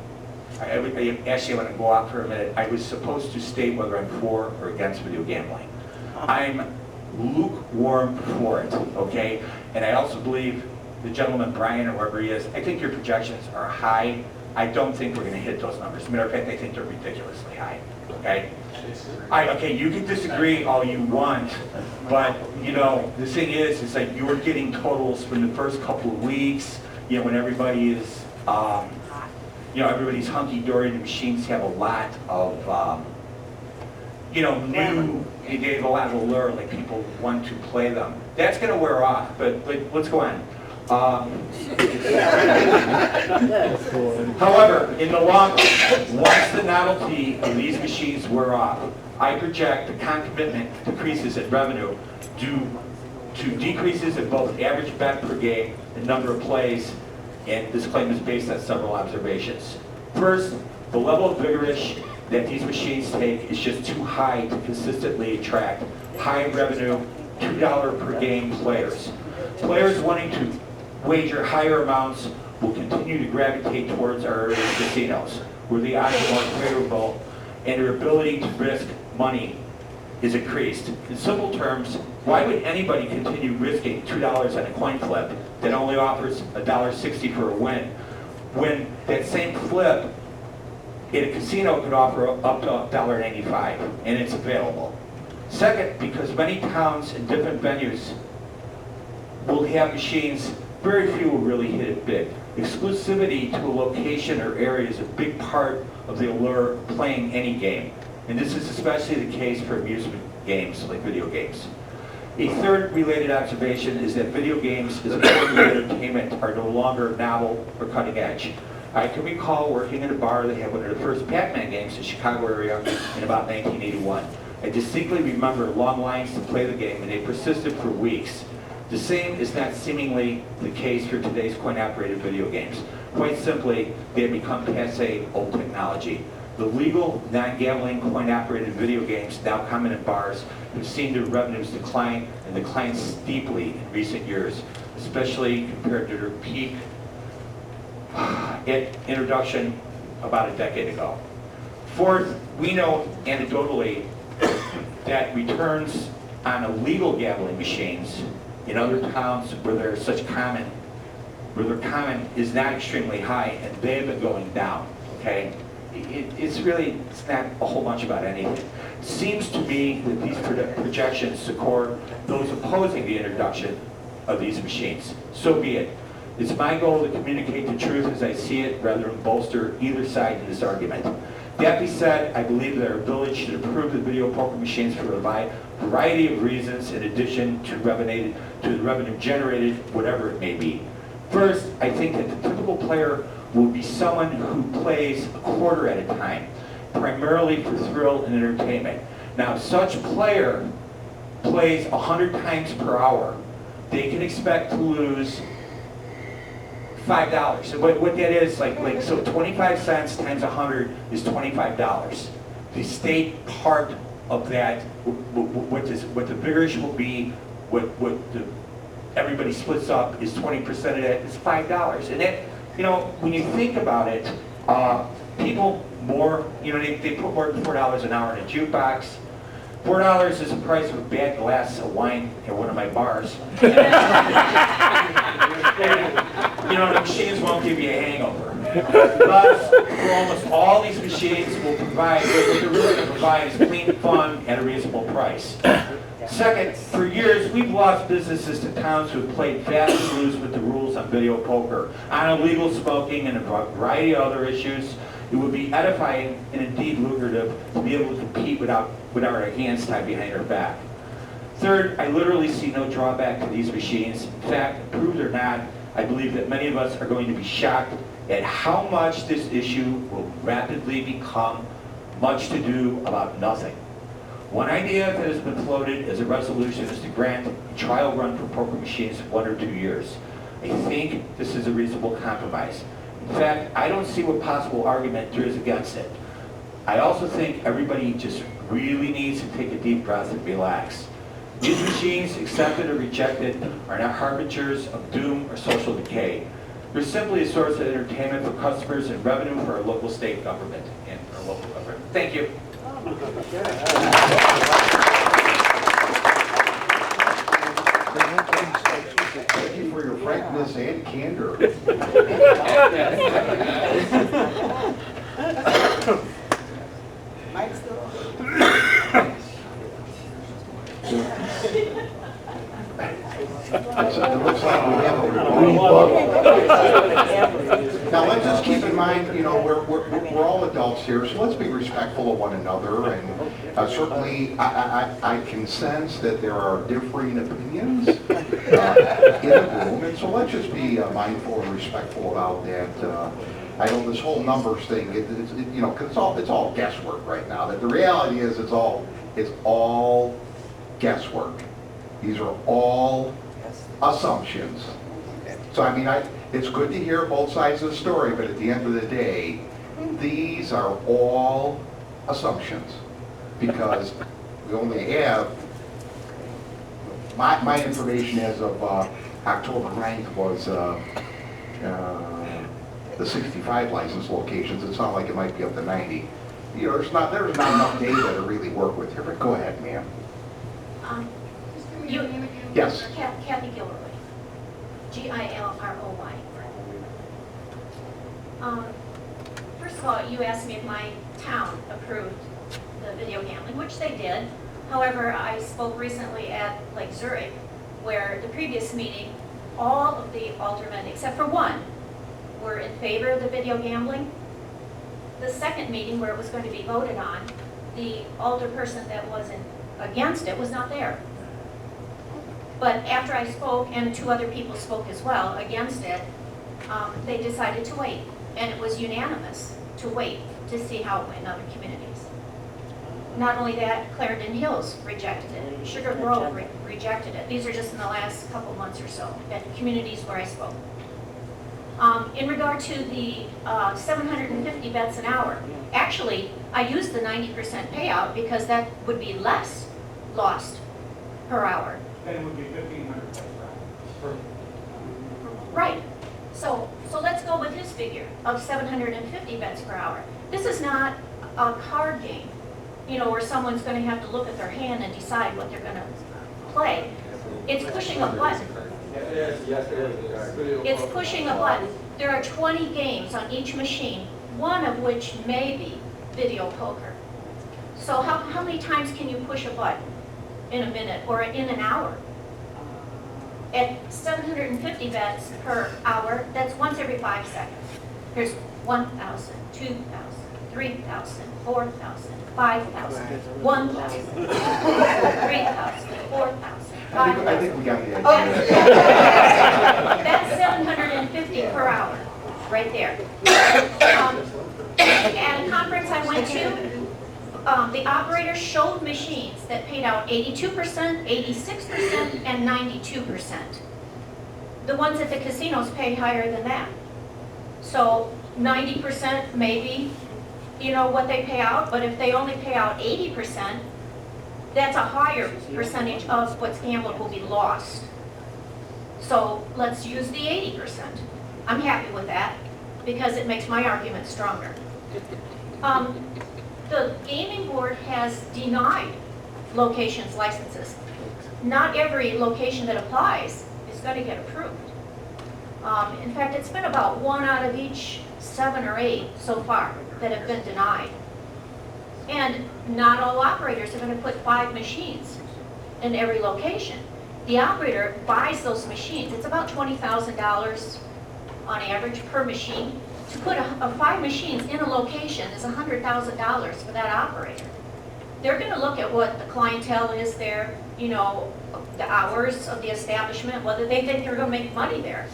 actually I want to go off for a minute, I was supposed to state whether I'm for or against video gambling. I'm lukewarm for it, okay? And I also believe the gentleman, Brian, or whoever he is, I think your projections are high. I don't think we're going to hit those numbers. As a matter of fact, I think they're ridiculously high, okay? Okay, you can disagree all you want, but, you know, the thing is, it's like you're getting totals from the first couple of weeks, you know, when everybody is, you know, everybody's hunky-dory, the machines have a lot of, you know, new, they have a lot of allure, like people want to play them. That's going to wear off, but like, let's go on. However, in the long run, once the novelty of these machines wear off, I project the concomitant decreases in revenue due to decreases in both average bet per game and number of plays, and this claim is based on several observations. First, the level of vigorish that these machines take is just too high to consistently attract high revenue, $2 per game players. Players wanting to wager higher amounts will continue to gravitate towards our area casinos, where the odds are more favorable and their ability to risk money is increased. In simple terms, why would anybody continue risking $2 on a coin flip that only offers $1.60 for a win, when that same flip in a casino could offer up to $1.95, and it's available? Second, because many towns and different venues will have machines, very few will really hit it big. Exclusivity to a location or area is a big part of the allure of playing any game, and this is especially the case for amusement games like video games. A third related observation is that video games as a form of entertainment are no longer novel or cutting edge. I can recall working in a bar that had one of the first Pac-Man games in the Chicago area in about 1981. I distinctly remember long lines to play the game, and they persisted for weeks. The same is not seemingly the case for today's coin-operated video games. Quite simply, they have become passé old technology. The legal, non-gambling, coin-operated video games now common in bars have seen their revenues decline, and decline steeply in recent years, especially compared to their peak at introduction about a decade ago. Fourth, we know anecdotally that returns on illegal gambling machines in other towns where they're common is not extremely high, and they have been going down, okay? it's not a whole bunch about anything. It seems to me that these projections support those opposing the introduction of these machines. So be it. It's my goal to communicate the truth as I see it rather than bolster either side in this argument. That being said, I believe that our village should approve the video poker machines for a variety of reasons in addition to the revenue generated, whatever it may be. First, I think that the typical player will be someone who plays a quarter at a time, primarily for thrill and entertainment. Now, if such player plays 100 times per hour, they can expect to lose $5. So what that is, so 25 cents times 100 is $25. The state part of that, what the figures will be, everybody splits up is 20% of that is $5. And that, when you think about it, people they put more than $4 an hour in a jukebox. $4 is the price of a bad glass of wine at one of my bars. The machines won't give you a hangover. Thus, for almost all these machines will provide, what they're really going to provide is clean fun at a reasonable price. Second, for years, we've lost businesses to towns who have played fast and loose with the rules on video poker, on illegal smoking, and a variety of other issues. It would be edifying and indeed lucrative to be able to compete without our hands tied behind our back. Third, I literally see no drawback to these machines. In fact, proved or not, I believe that many of us are going to be shocked at how much this issue will rapidly become much to do about nothing. One idea that has been floated as a resolution is to grant a trial run for poker machines 1 or 2 years. I think this is a reasonable compromise. In fact, I don't see what possible argument there is against it. I also think everybody just really needs to take a deep breath and relax. These machines, accepted or rejected, are not harbingers of doom or social decay. They're simply a source of entertainment for customers and revenue for our local state government and our local government. Thank you. Thank you for your frankness and candor. Mike's still on. It looks like we have a Now, let's just keep in mind, we're all adults here, so let's be respectful of one another. And certainly, I can sense that there are differing opinions in the room, and so let's just be mindful and respectful about that. I know this whole numbers thing, because it's all guesswork right now. That the reality is, it's all guesswork. These are all assumptions. So I mean, it's good to hear both sides of the story, but at the end of the day, these are all assumptions because we only have my information as of October 9th was the 65 license locations. It's not like it might be up to 90. There's not enough data to really work with here. But go ahead, ma'am. Yes. Kathy Gilroy. Gilroy. First of all, you asked me if my town approved the video gambling, which they did. However, I spoke recently at Lake Zurich, where the previous meeting, all of the aldermen, except for one, were in favor of the video gambling. The second meeting, where it was going to be voted on, the alderperson that was against it was not there. But after I spoke, and 2 other people spoke as well against it, they decided to wait. And it was unanimous to wait to see how it went in other communities. Not only that, Clarendon Hills rejected it. Sugar Grove rejected it. These are just in the last couple months or so, at communities where I spoke. In regard to the 750 bets an hour, actually, I used the 90% payout because that would be less lost per hour. Then it would be 1,500 per hour. Right. So let's go with his figure of 750 bets per hour. This is not a card game, where someone's going to have to look at their hand and decide what they're going to play. It's pushing a button. It's pushing a button. There are 20 games on each machine one of which may be video poker. So how many times can you push a button in a minute or in an hour? At 750 bets per hour, that's once every 5 seconds. Here's 1,000, 2,000, 3,000, 4,000, 5,000, 1,000, 3,000, 4,000, I think we 5,000. got the Okay. idea. That's 750 per hour, right there. At a conference I went to, the operator showed machines that paid out 82%, 86%, and 92%. The ones at the casinos pay higher than that. So 90% maybe, you know, what they pay out, but if they only pay out 80%, that's a higher percentage of what's gambled will be lost. So let's use the 80%. I'm happy with that because it makes my argument stronger. The gaming board has denied locations licenses. Not every location that applies is going to get approved. In fact, it's been about 1 out of each 7 or 8 so far that have been denied. And not all operators are going to put 5 machines in every location. The operator buys those machines. It's about $20,000 on average per machine. To put 5 machines in a location is $100,000 for that operator. They're going to look at what the clientele is there, you know, the hours of the establishment, whether they think they're going to make money there.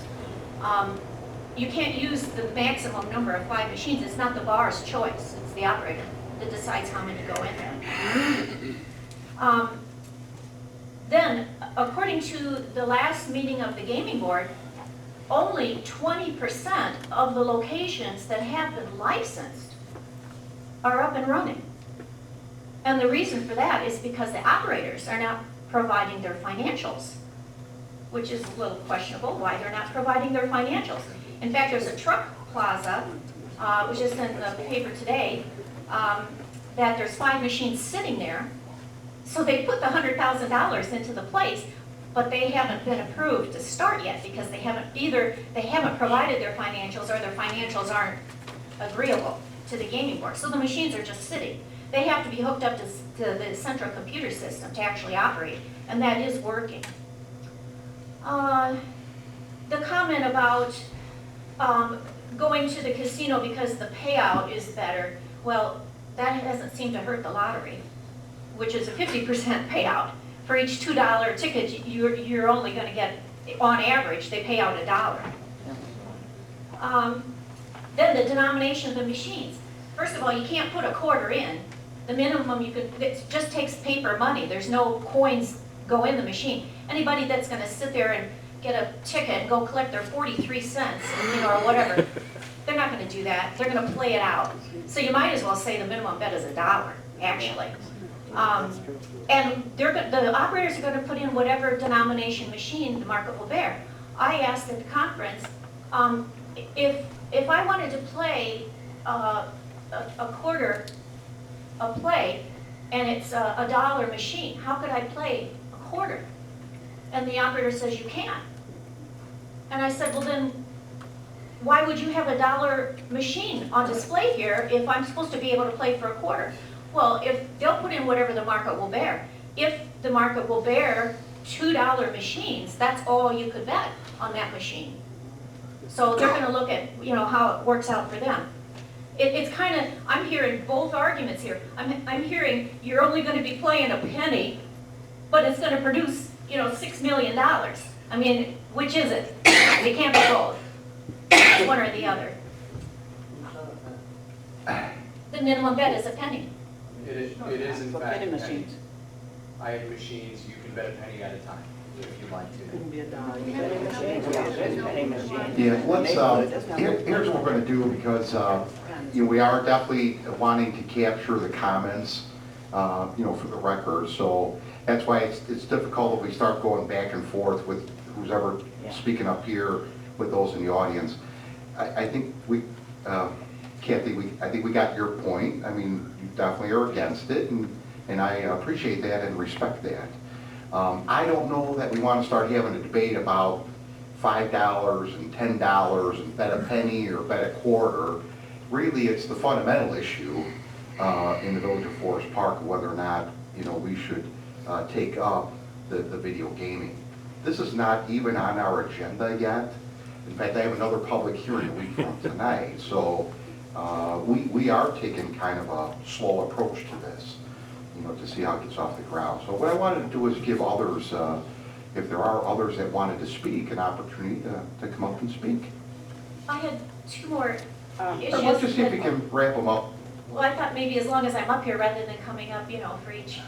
You can't use the maximum number of 5 machines. It's not the bar's choice. It's the operator that decides how many go in there. Then, according to the last meeting of the gaming board, only 20% of the locations that have been licensed are up and running. And the reason for that is because the operators are not providing their financials, which is a little questionable why they're not providing their financials. In fact, there's a truck plaza, which is in the paper today, that there's 5 machines sitting there. So they put the $100,000 into the place, but they haven't been approved to start yet because they haven't provided their financials or their financials aren't agreeable to the gaming board. So the machines are just sitting. They have to be hooked up to the central computer system to actually operate, and that is working. The comment about going to the casino because the payout is better, well, that doesn't seem to hurt the lottery, which is a 50% payout. For each $2 ticket, you're only going to get, on average, they pay out $1. Then the denomination of the machines. First of all, you can't put a quarter in. The minimum you could, it just takes paper money. There's no coins go in the machine. Anybody that's going to sit there and get a ticket and go collect their 43 cents, you know, or whatever, they're not going to do that. They're going to play it out. So you might as well say the minimum bet is $1, actually. And the operators are going to put in whatever denomination machine the market will bear. I asked at the conference, if I wanted to play a quarter a play and it's a $1 machine, how could I play a quarter? And the operator says you can't. And I said, well then, why would you have a $1 machine on display here if I'm supposed to be able to play for a quarter? Well, if they'll put in whatever the market will bear. If the market will bear $2 machines, that's all you could bet on that machine. So they're going to look at, you know, how it works out for them. It's kind of, I'm hearing both arguments here. I'm hearing you're only going to be playing a penny, but it's going to produce, you know, $6 million. I mean, which is it? It can't be both. It's one or the other. The minimum bet is a penny. It is in For fact penny pennies. machines. I have machines, you can bet a penny at a time, if you'd like to. Couldn't be $1. Penny machines, yeah, that's penny machines. Yeah, let's, here's what we're going to do because, you know, we are definitely wanting to capture the comments, you know, for the record. So that's why it's difficult if we start going back and forth with who's ever speaking up here with those in the audience. I think we, Kathy, I think we got your point. I mean, you definitely are against it, and I appreciate that and respect that. I don't know that we want to start having a debate about $5 and $10 and bet a penny or bet a quarter. really, it's the fundamental issue in the village of Forest Park, whether or not, we should take up the video gaming. This is not even on our agenda yet. In fact, I have another public hearing a week from tonight, so we are taking kind of a slow approach to this, to see how it gets off the ground. So what I wanted to do is give others, if there are others that wanted to speak, an opportunity to come up and speak. I had two more issues. Let's just see if we can wrap them up. Well, I thought maybe as long as I'm up here, rather than coming up, for each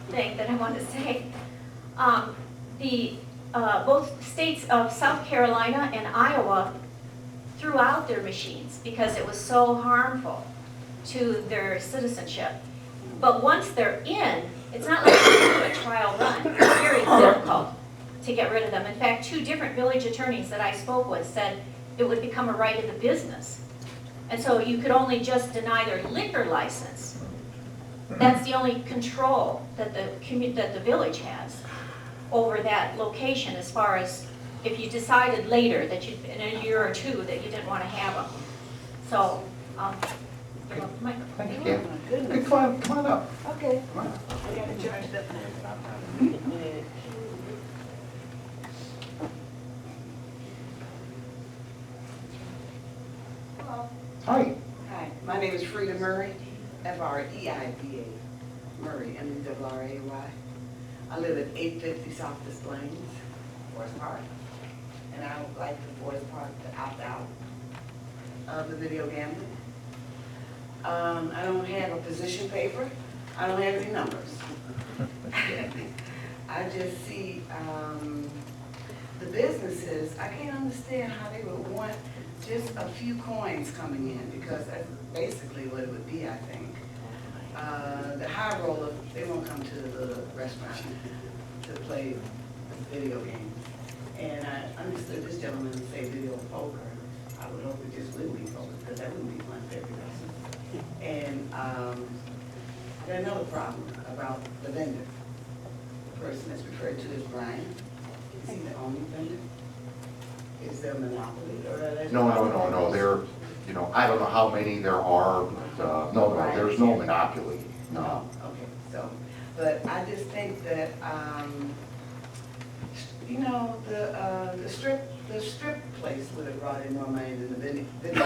thing that I wanted to say. Both states of South Carolina and Iowa threw out their machines because it was so harmful to their citizenship. But once they're in, it's not like you do a trial run. It's very difficult to get rid of them. In fact, 2 different village attorneys that I spoke with said it would become a right of the business. And so you could only just deny their liquor license. That's the only control that the village has over that location, as far as if you decided later that in a year or 2 that you didn't want to have them. So, give up the microphone. Thank you. Hey, come on up. Okay. Come on up. I got to charge that Hello. Hi. Hi, my name is Frida Murray, F-R-E-I-D-A, Murray, M-E-R-R-A-Y. I live at 850 South Des Plaines, Forest Park, and I would like the Forest Park to opt out of the video gambling. I don't have a position paper. I don't have any numbers. I just see the businesses, I can't understand how they would want just a few coins coming in, because that's basically what it would be, I think. The high roller, they won't come to the restaurant to play video games. And I understood this gentleman say video poker. I would hope it just wouldn't be poker, because that wouldn't be fun for everybody. And there's another problem about the vendor. The person that's referred to as Brian, is he the only vendor? Is there a monopoly? Or are there No. There, I don't know how many there are, but no, there's no monopoly. No. Okay, so, but I just think that, the strip place would have brought in more money than the video.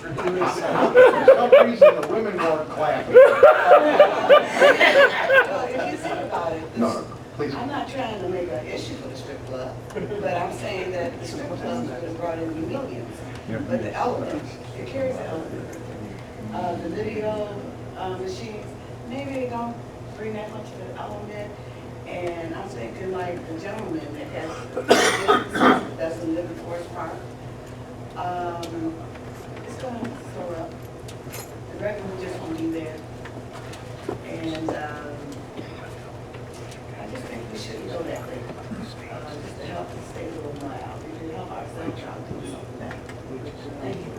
For some reason, the women weren't clapping. Well, if you think about it, No, please. I'm not trying to make an issue for the strip club, but I'm saying that the strip club would have brought in millions. But the element, it carries the element. The video machines, maybe they don't bring that much of the element. And I'm thinking like the gentleman that has businesses that doesn't live in Forest Park, it's going to soar up. The revenue just won't be there. And I just think we shouldn't go that way. Just to help the state a little more out. We can help ourselves out do something better. Thank you.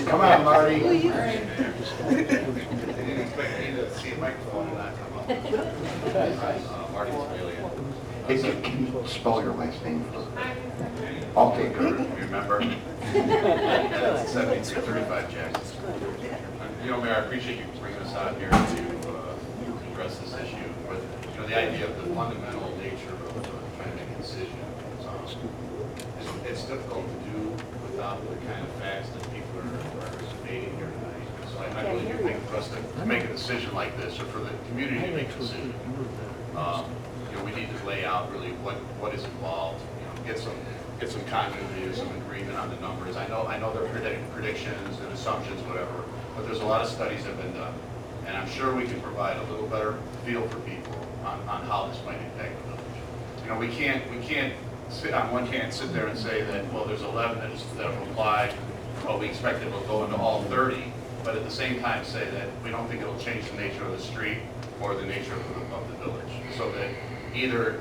Come on, Marty. They didn't expect me to see a microphone and not come up. Marty Scalia. Hey, can you spell your last name? Okay, good. Remember? It's 7235 Jackson. Mayor, I appreciate you bringing us out here to address this issue. But, the idea of the fundamental nature of trying to make a decision, it's difficult to do without the kind of facts that people are debating here tonight. So I really do think for us to make a decision like this, or for the community to make a decision, we need to lay out really what is involved, get some continuity, some agreement on the numbers. I know there are predictions and assumptions, whatever, but there's a lot of studies that have been done. And I'm sure we can provide a little better feel for people on how this might impact the village. We can't sit on one hand, sit there and say that, well, there's 11 that will apply, well, we expect it will go into all 30, but at the same time say that we don't think it'll change the nature of the street or the nature of the village. So that either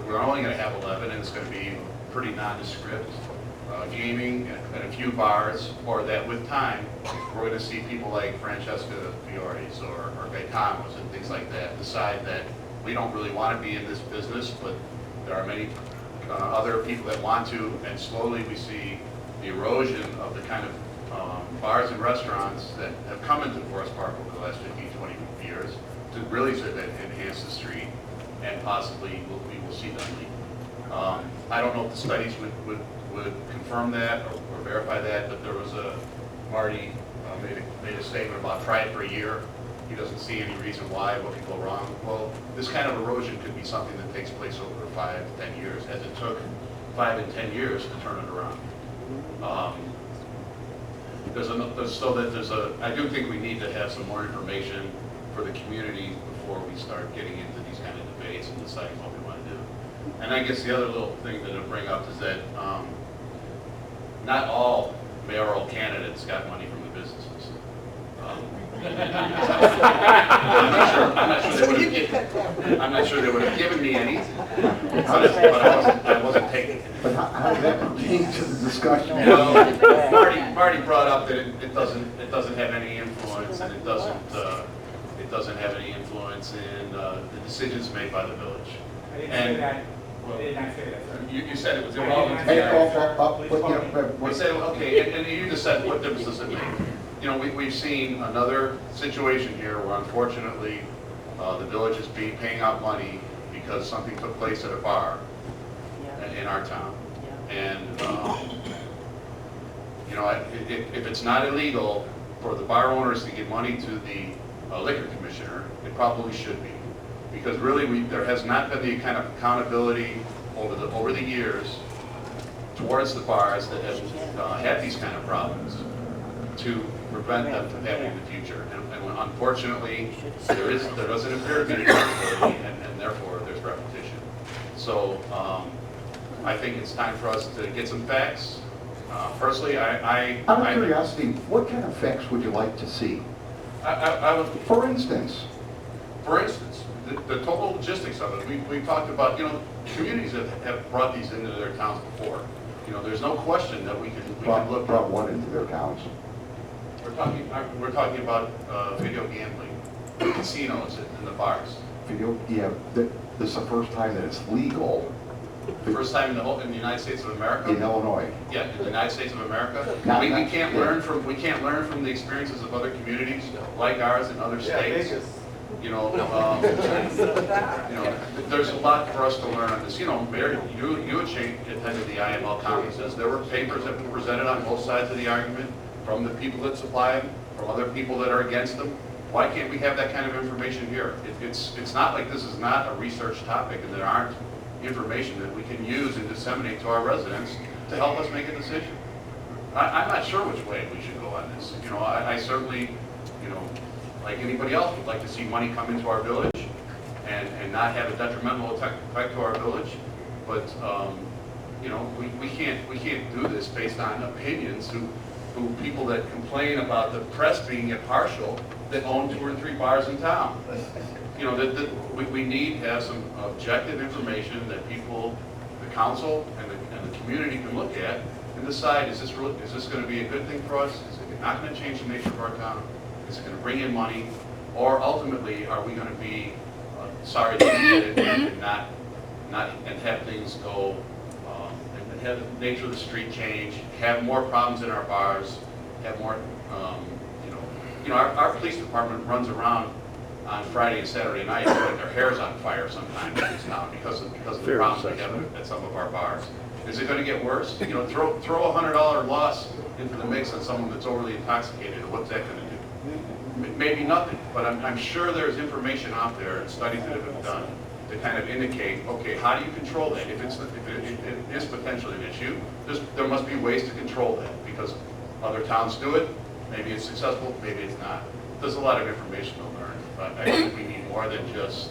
we're only going to have 11 and it's going to be pretty nondescript, gaming and a few bars, or that with time, we're going to see people like Francesca Fiores or Gaetano's and things like that decide that we don't really want to be in this business, but there are many other people that want to, and slowly we see the erosion of the kind of bars and restaurants that have come into Forest Park over the last 15, 20 years to really sort of enhance the street, and possibly we will see them leave. I don't know if the studies would confirm that or verify that, but there was Marty made a statement about try it for a year. He doesn't see any reason why, what could go wrong. Well, this kind of erosion could be something that takes place over 5 to 10 years, as it took 5 and 10 years to turn it around. I do think we need to have some more information for the community before we start getting into these kind of debates and deciding what we want to do. And I guess the other little thing that I'll bring up is that not all mayoral candidates got money from the businesses. I'm not sure they would have given me any, but I wasn't taking it. But how does that pertain to the discussion? Well, Marty brought up that it doesn't have any influence, and it doesn't have any influence in the decisions made by the village. I didn't say that. I did not say that, sir. You said it was irrelevant. We said, okay, and you just said, what difference does it make? You know, we've seen another situation here where unfortunately the village is paying out money because something took place at a bar in our town. And, you know, if it's not illegal for the bar owners to give money to the liquor commissioner, it probably should be. Because really, there has not been the kind of accountability over the years towards the bars that have had these kind of problems to prevent them from happening in the future. And unfortunately, there doesn't appear to be accountability, and therefore there's repetition. So I think it's time for us to get some facts. Personally, Out of curiosity, what kind of facts would you like to see? I would, For instance, the total logistics of it. We talked about, you know, communities have brought these into their towns before. You know, there's no question that we can look. brought one into their towns. We're talking about video gambling, casinos, and the bars. This is the first time that it's legal The first time in the United States of America. in Illinois. Yeah, in the United States of America. Not- We not- can't yeah. learn from the experiences of other communities like ours in other states. You know, there's a lot for us to learn on this. You know, Mayor, you attended the IML conferences. There were papers that were presented on both sides of the argument, from the people that supply them, from other people that are against them. Why can't we have that kind of information here? It's not like this is not a research topic and there aren't information that we can use and disseminate to our residents to help us make a decision. I'm not sure which way we should go on this. You know, I certainly, you know, like anybody else, would like to see money come into our village and not have a detrimental effect to our village. But, you know, we can't do this based on opinions who people that complain about the press being impartial that own 2 or 3 bars in town. You know, we need to have some objective information that people, the council and the community can look at and decide, is this going to be a good thing for us? Is it not going to change the nature of our town? Is it going to bring in money? Or ultimately, are we going to be sorry that we did it and and have things go and have the nature of the street change, have more problems in our bars, have more, you know, our police department runs around on Friday and Saturday night like their hair's on fire sometimes in this town because of the problems we have at some of our bars. Is it going to get worse? You know, throw a $100 loss into the mix on someone that's overly intoxicated. What's that going to do? Maybe nothing, but I'm sure there's information out there and studies that have been done to kind of indicate, okay, how do you control that? If it is potentially an issue, there must be ways to control that because other towns do it. Maybe it's successful, maybe it's not. There's a lot of information to learn, but I think we need more than just,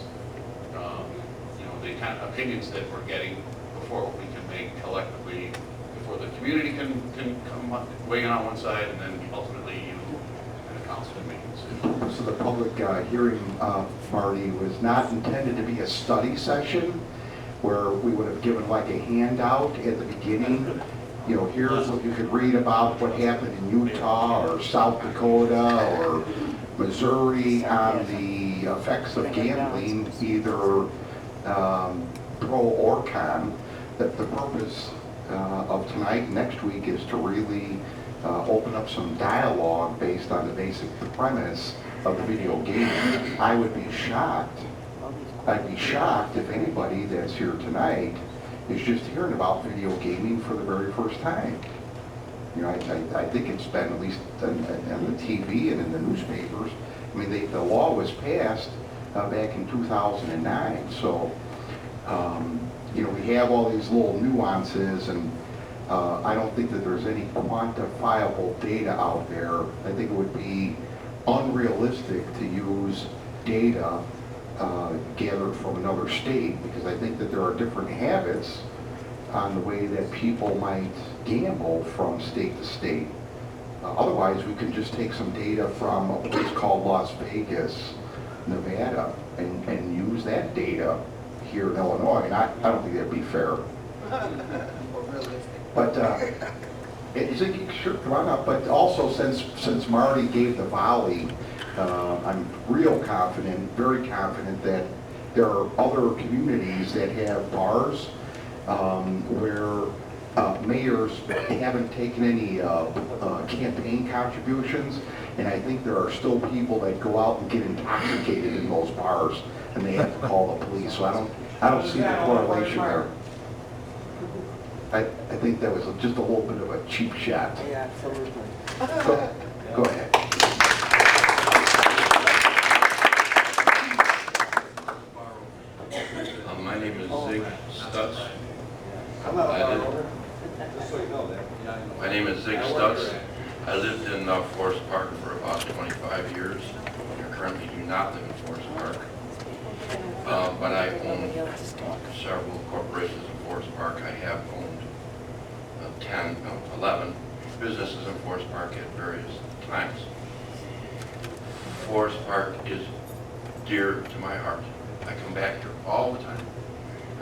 you know, the kind of opinions that we're getting before we can make collectively, before the community can come weigh in on one side, and then ultimately you and the council can make a decision. So the public hearing, Marty, was not intended to be a study session where we would have given like a handout at the beginning you know, here's what you could read about what happened in Utah or South Dakota or Missouri on the effects of gambling, either pro or con. That the purpose of tonight, next week, is to really open up some dialogue based on the basic premise of the video game. I would be shocked, I'd be shocked if anybody that's here tonight is just hearing about video gaming for the very first time. You know, I think it's been at least on the TV and in the newspapers. I mean, the law was passed back in 2009, so you know, we have all these little nuances, and I don't think that there's any quantifiable data out there. I think it would be unrealistic to use data gathered from another state, because I think that there are different habits on the way that people might gamble from state to state. Otherwise, we could just take some data from a place called Las Vegas, Nevada, and use that data here in Illinois, and I don't think that'd be fair. But sure, come on up. But also, since Marty gave the volley, I'm real confident, very confident that there are other communities that have bars where mayors haven't taken any campaign contributions, and I think there are still people that go out and get intoxicated in those bars, and they have to call the police. So I don't see the correlation there. I think that was just a little bit of a cheap shot. Yeah, absolutely. Go ahead. My name is Zig Stutz. I'm not a bar owner, just so you know that. My name is Zig Stutz. I lived in Forest Park for about 25 years. I currently do not live in Forest Park. But I own several corporations in Forest Park. I have owned 11 businesses in Forest Park at various times. Forest Park is dear to my heart. I come back here all the time.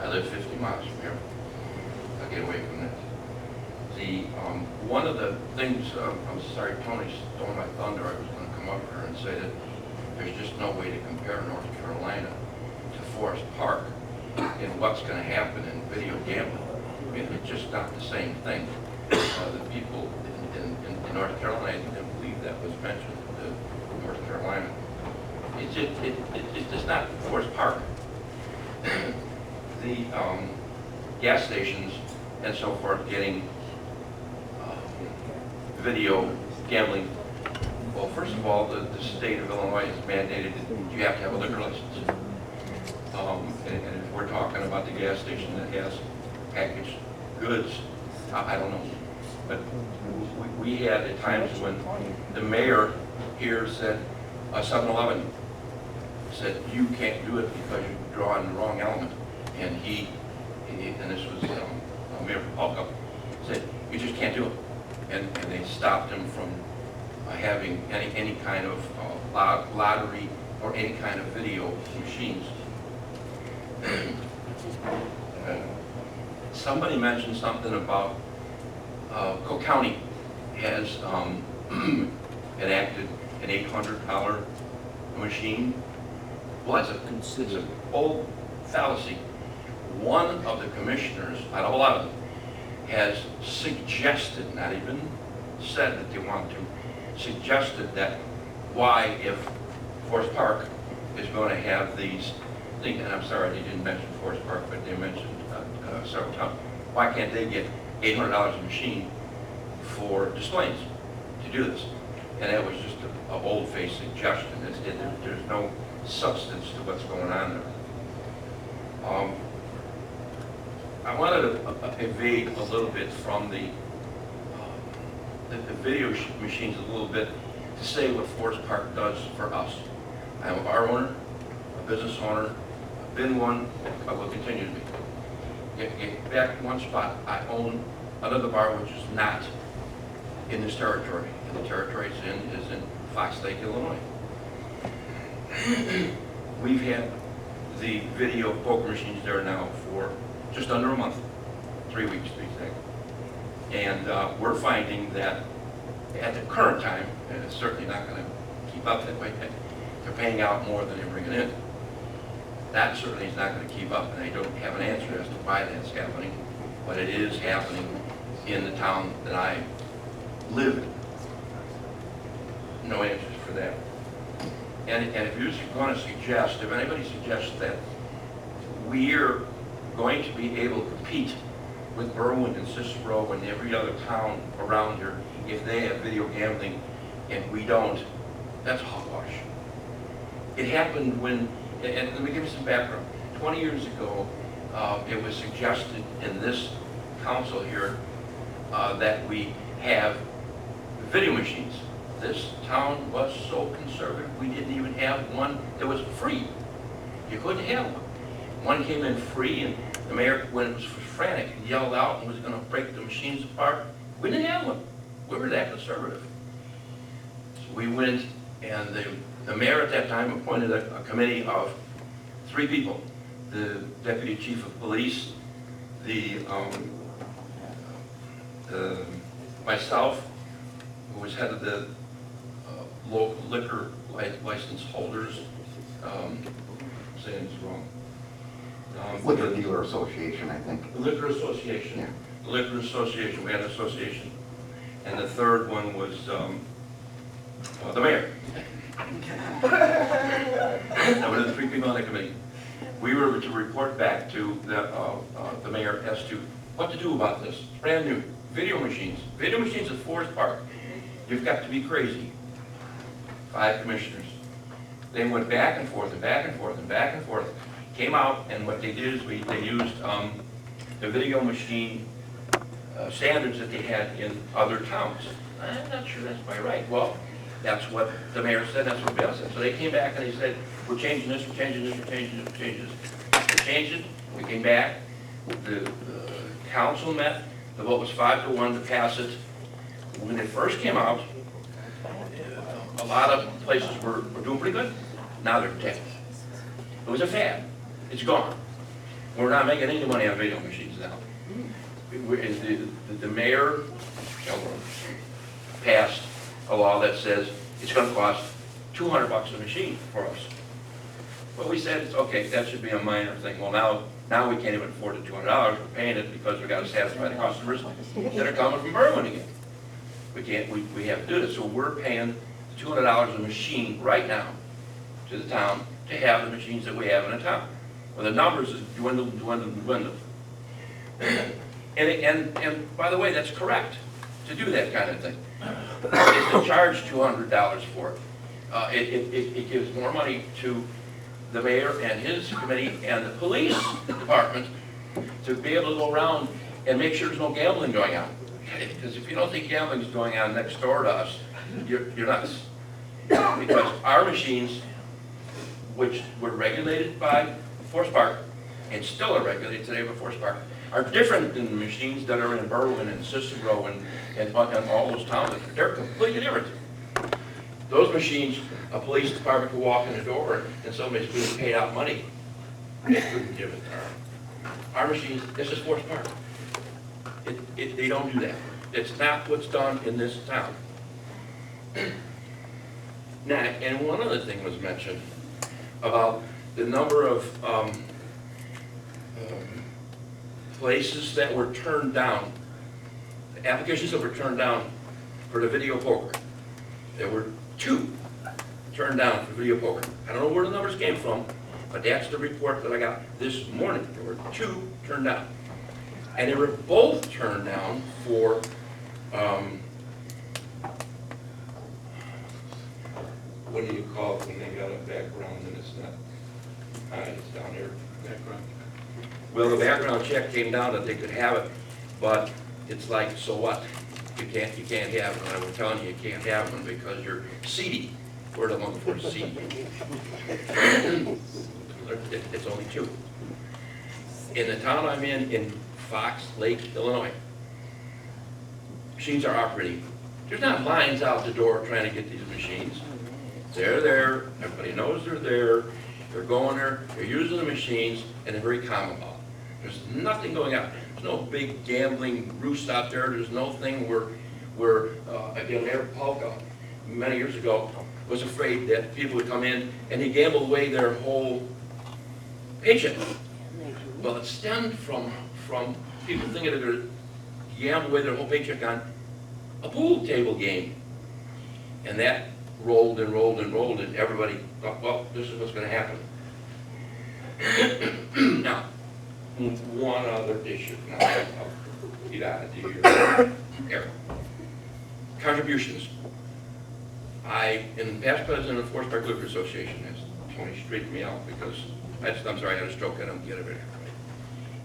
I live 50 miles from here. I get away from this. One of the things, I'm sorry, Tony stole my thunder. I was going to come up here and say that there's just no way to compare North Carolina to Forest Park in what's going to happen in video gambling. I mean, it's just not the same thing. The people in North Carolina, I didn't believe that was mentioned, North Carolina. It's just not Forest Park. The gas stations and so forth getting video gambling. Well, first of all, the state of Illinois has mandated that you have to have a liquor license. And if we're talking about the gas station that has packaged goods, I don't know. But we had at times when the mayor here said, 7-Eleven said, you can't do it because you're drawing the wrong element. And and this was Mayor Polka, said, you just can't do it. And they stopped him from having any kind of lottery or any kind of video machines. Somebody mentioned something about Cook County has enacted an $800 machine. Well, it's an old fallacy. One of the commissioners, out of a lot of them, has suggested, not even said that they want to, suggested that why, if Forest Park is going to have these things, and I'm sorry they didn't mention Forest Park, but they mentioned several times, why can't they get $800 a machine for displays to do this? And that was just an old-faced suggestion. There's no substance to what's going on there. I wanted to evade a little bit from the video machines a little bit to say what Forest Park does for us. I am a bar owner, a business owner, I've been one, I will continue to be. Get back to one spot, I own another bar which is not in this territory. And the territory it's in is in Fox Lake, Illinois. We've had the video poker machines there now for just under a month, 3 weeks to be exact. And we're finding that at the current time, and it's certainly not going to keep up that way, they're paying out more than they're bringing in. That certainly is not going to keep up, and I don't have an answer as to why that's happening, but it is happening in the town that I live in. No answers for that. And if you're going to suggest, if anybody suggests that we're going to be able to compete with Berwyn and Cicero and every other town around here if they have video gambling and we don't, that's hogwash. It happened when, and let me give you some background. 20 years ago, it was suggested in this council here that we have video machines. This town was so conservative, we didn't even have one that was free. You couldn't have one. One came in free, and the mayor, when it was frantic, yelled out and was going to break the machines apart. We didn't have one. We were that conservative. So we went, and the mayor at that time appointed a committee of 3 people. The deputy chief of police, myself, who was head of the local liquor license holders, saying it's wrong. Liquor Dealer Association, I think. Liquor Association. Yeah. Liquor Association, we had an association. And the third one was the mayor. That were the 3 people on the committee. We were to report back to the mayor as to what to do about this. Brand new, video machines. Video machines at Forest Park. You've got to be crazy. 5 commissioners. They went back and forth and back and forth and back and forth. Came out, and what they did is they used the video machine standards that they had in other towns. I'm not sure that's quite right. Well, that's what the mayor said, that's what Bill said. So they came back and they said, we're changing this, we're changing this, we're changing this, we're changing this. They changed it, we came back, the council met, the vote was 5-1 to pass it. When it first came out, a lot of places were doing pretty good. Now they're dead. It was a fad. It's gone. We're not making any money on video machines now. The mayor passed a law that says it's going to cost $200 a machine for us. Well, we said, it's okay, that should be a minor thing. Well, now we can't even afford the $200. We're paying it because we've got to satisfy the customers that are coming from Berwyn again. We can't. We have to do this. So we're paying $200 a machine right now to the town to have the machines that we have in the town. Well, the numbers is dwindled. And by the way, that's correct to do that kind of thing. Is to charge $200 for it. It gives more money to the mayor and his committee and the police department to be able to go around and make sure there's no gambling going on. Because if you don't think gambling is going on next door to us, you're nuts. Because our machines, which were regulated by Forest Park, and still are regulated today by Forest Park, are different than the machines that are in Berwyn and Cicero and all those towns. They're completely different. Those machines, a police department could walk in the door and somebody's being paid out money. They couldn't give it to her. Our machines, this is Forest Park. They don't do that. It's not what's done in this town. Now, and one other thing was mentioned about the number of places that were turned down, applications that were turned down for the video poker. There were 2 turned down for video poker. I don't know where the numbers came from, but that's the report that I got this morning. There were 2 turned down. And they were both turned down for what do you call it when they got a background and it's not, it's down here. Background. Well, the background check came down that they could have it, but it's like, so what? You can't have them. I was telling you can't have them because you're seedy. We're the one for seedy. It's only 2. In the town I'm in Fox Lake, Illinois, machines are operating. There's not lines out the door trying to get these machines. They're there, everybody knows they're there, they're going there, they're using the machines, and they're very calm about it. There's nothing going on. no big gambling roost out there. There's no thing where again, Mayor Polka, many years ago, was afraid that people would come in and they gamble away their whole paycheck. Well, it stemmed from people thinking they're going to gamble away their whole paycheck on a pool table game. And that rolled and rolled and rolled, and everybody thought, well, this is what's going to happen. Now, one other issue. Now, I'll get out of here. Contributions. In the past president of Forest Park Liquor Association, as Tony straightened me out because, I'm sorry, I had a stroke, I don't get it right.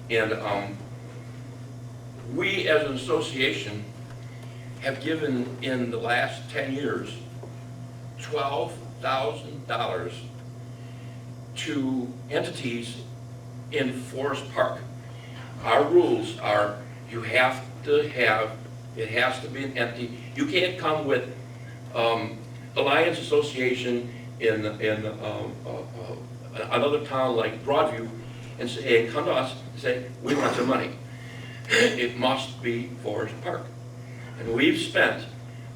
And we as an association have given in the last 10 years $12,000 to entities in Forest Park. Our rules are it has to be an entity. You can't come with Alliance Association in another town like Broadview and come to us and say, we want some money. It must be Forest Park. And we've spent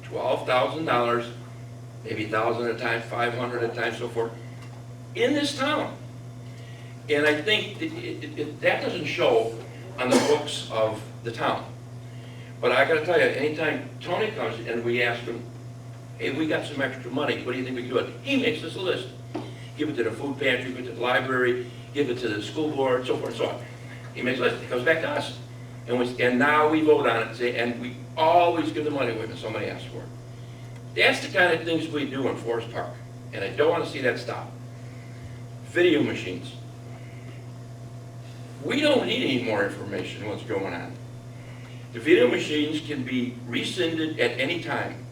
$12,000, maybe 1,000 at a time, 500 at a time, so forth, in this town. And I think that doesn't show on the books of the town. But I gotta tell you, anytime Tony comes and we ask him, hey, we got some extra money, what do you think we can do it? He makes us a list. Give it to the food pantry, give it to the library, give it to the school board, so forth and so on. He makes a list, it comes back to us. And now we vote on it and say, and we always give the money away when somebody asks for it. That's the kind of things we do in Forest Park. And I don't want to see that stop. Video machines. We don't need any more information on what's going on. The video machines can be rescinded at any time.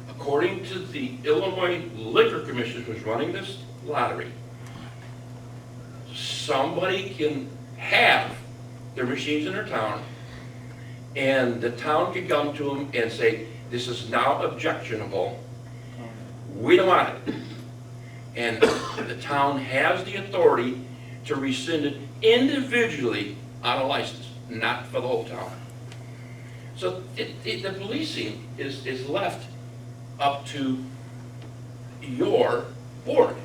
According to the Illinois Liquor Commission, who's running this lottery, somebody can have their machines in their town, and the town can come to them and say, this is now objectionable, we don't want it. And the town has the authority to rescind it individually on a license, not for the whole town. So the policing is left up to your board,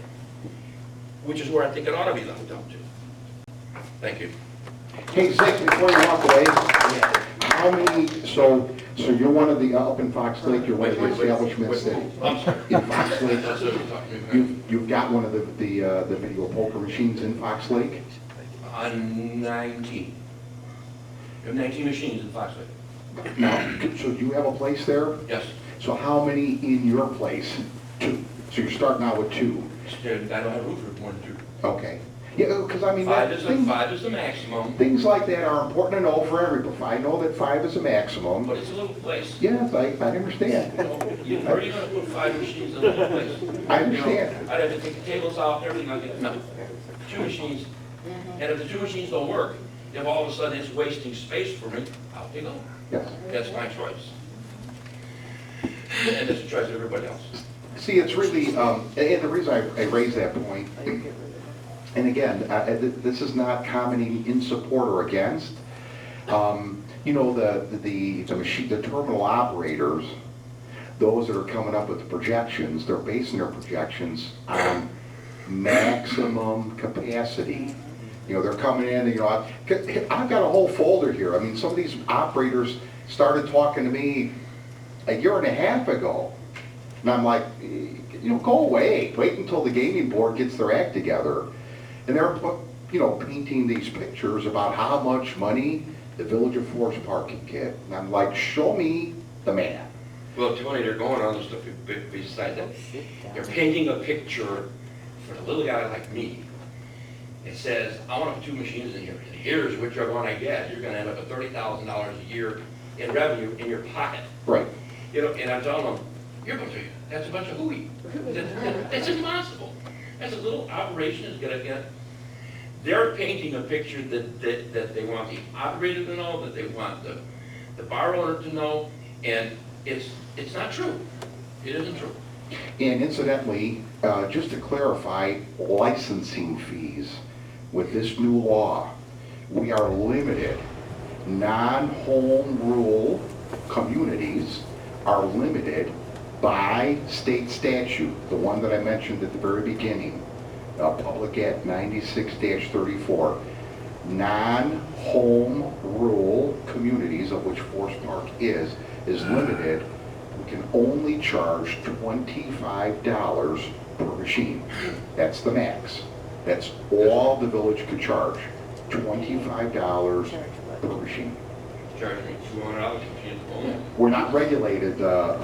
which is where I think it ought to be left up to. Thank you. Hey, Zach, before you walk away, how many, so you're one of the, up in Fox Lake, you're one of the establishments that, I'm sorry. in Fox Lake, That's what we're talking about. you've got one of the video poker machines in Fox Lake? 19. We have 19 machines in Fox Lake. Now, so do you have a place there? Yes. So how many in your place? 2. So you're starting out with 2. I don't have room for more than 2. Okay. Yeah, because I mean, Five is the maximum, things like that are important to know for everybody. I know that 5 is a maximum. but it's a little place. Yes, I understand. Where are you gonna put 5 machines in a little place? I understand. I'd have to take the tables out, everything, I'll get, no. 2 machines, and if the 2 machines don't work, if all of a sudden it's wasting space for me, out they go. Yes. That's my choice. And it's the choice of everybody else. See, it's really, and the reason I raise that point, and again, this is not commenting in support or against. You know, the machine, the terminal operators, those that are coming up with the projections, they're basing their projections on maximum capacity. You know, they're coming in, you know, I've got a whole folder here. I mean, some of these operators started talking to me a year and a half ago. And I'm like, you know, go away. Wait until the gaming board gets their act together. And they're, you know, painting these pictures about how much money the Village of Forest Park can get. And I'm like, show me the man. Well, Tony, they're going on this stuff beside that. They're painting a picture for the little guy like me. It says, I want to put 2 machines in here. And here's what you're going to get. You're going to end up with $30,000 a year in revenue in your pocket. Right. You know, and I'm telling them, you're going to, that's a bunch of hooey. That's impossible. That's a little operation is going to get. They're painting a picture that they want the operator to know, that they want the bar owner to know, and it's not true. It isn't true. And incidentally, just to clarify, licensing fees with this new law, we are limited non-home rule communities are limited by state statute, the one that I mentioned at the very beginning, Public Act 96-34. Non-home rule communities, of which Forest Park is limited. We can only charge $25 per machine. That's the max. That's all the village could charge, $25 per machine. Charge me $200 if you own it. We're not regulated, those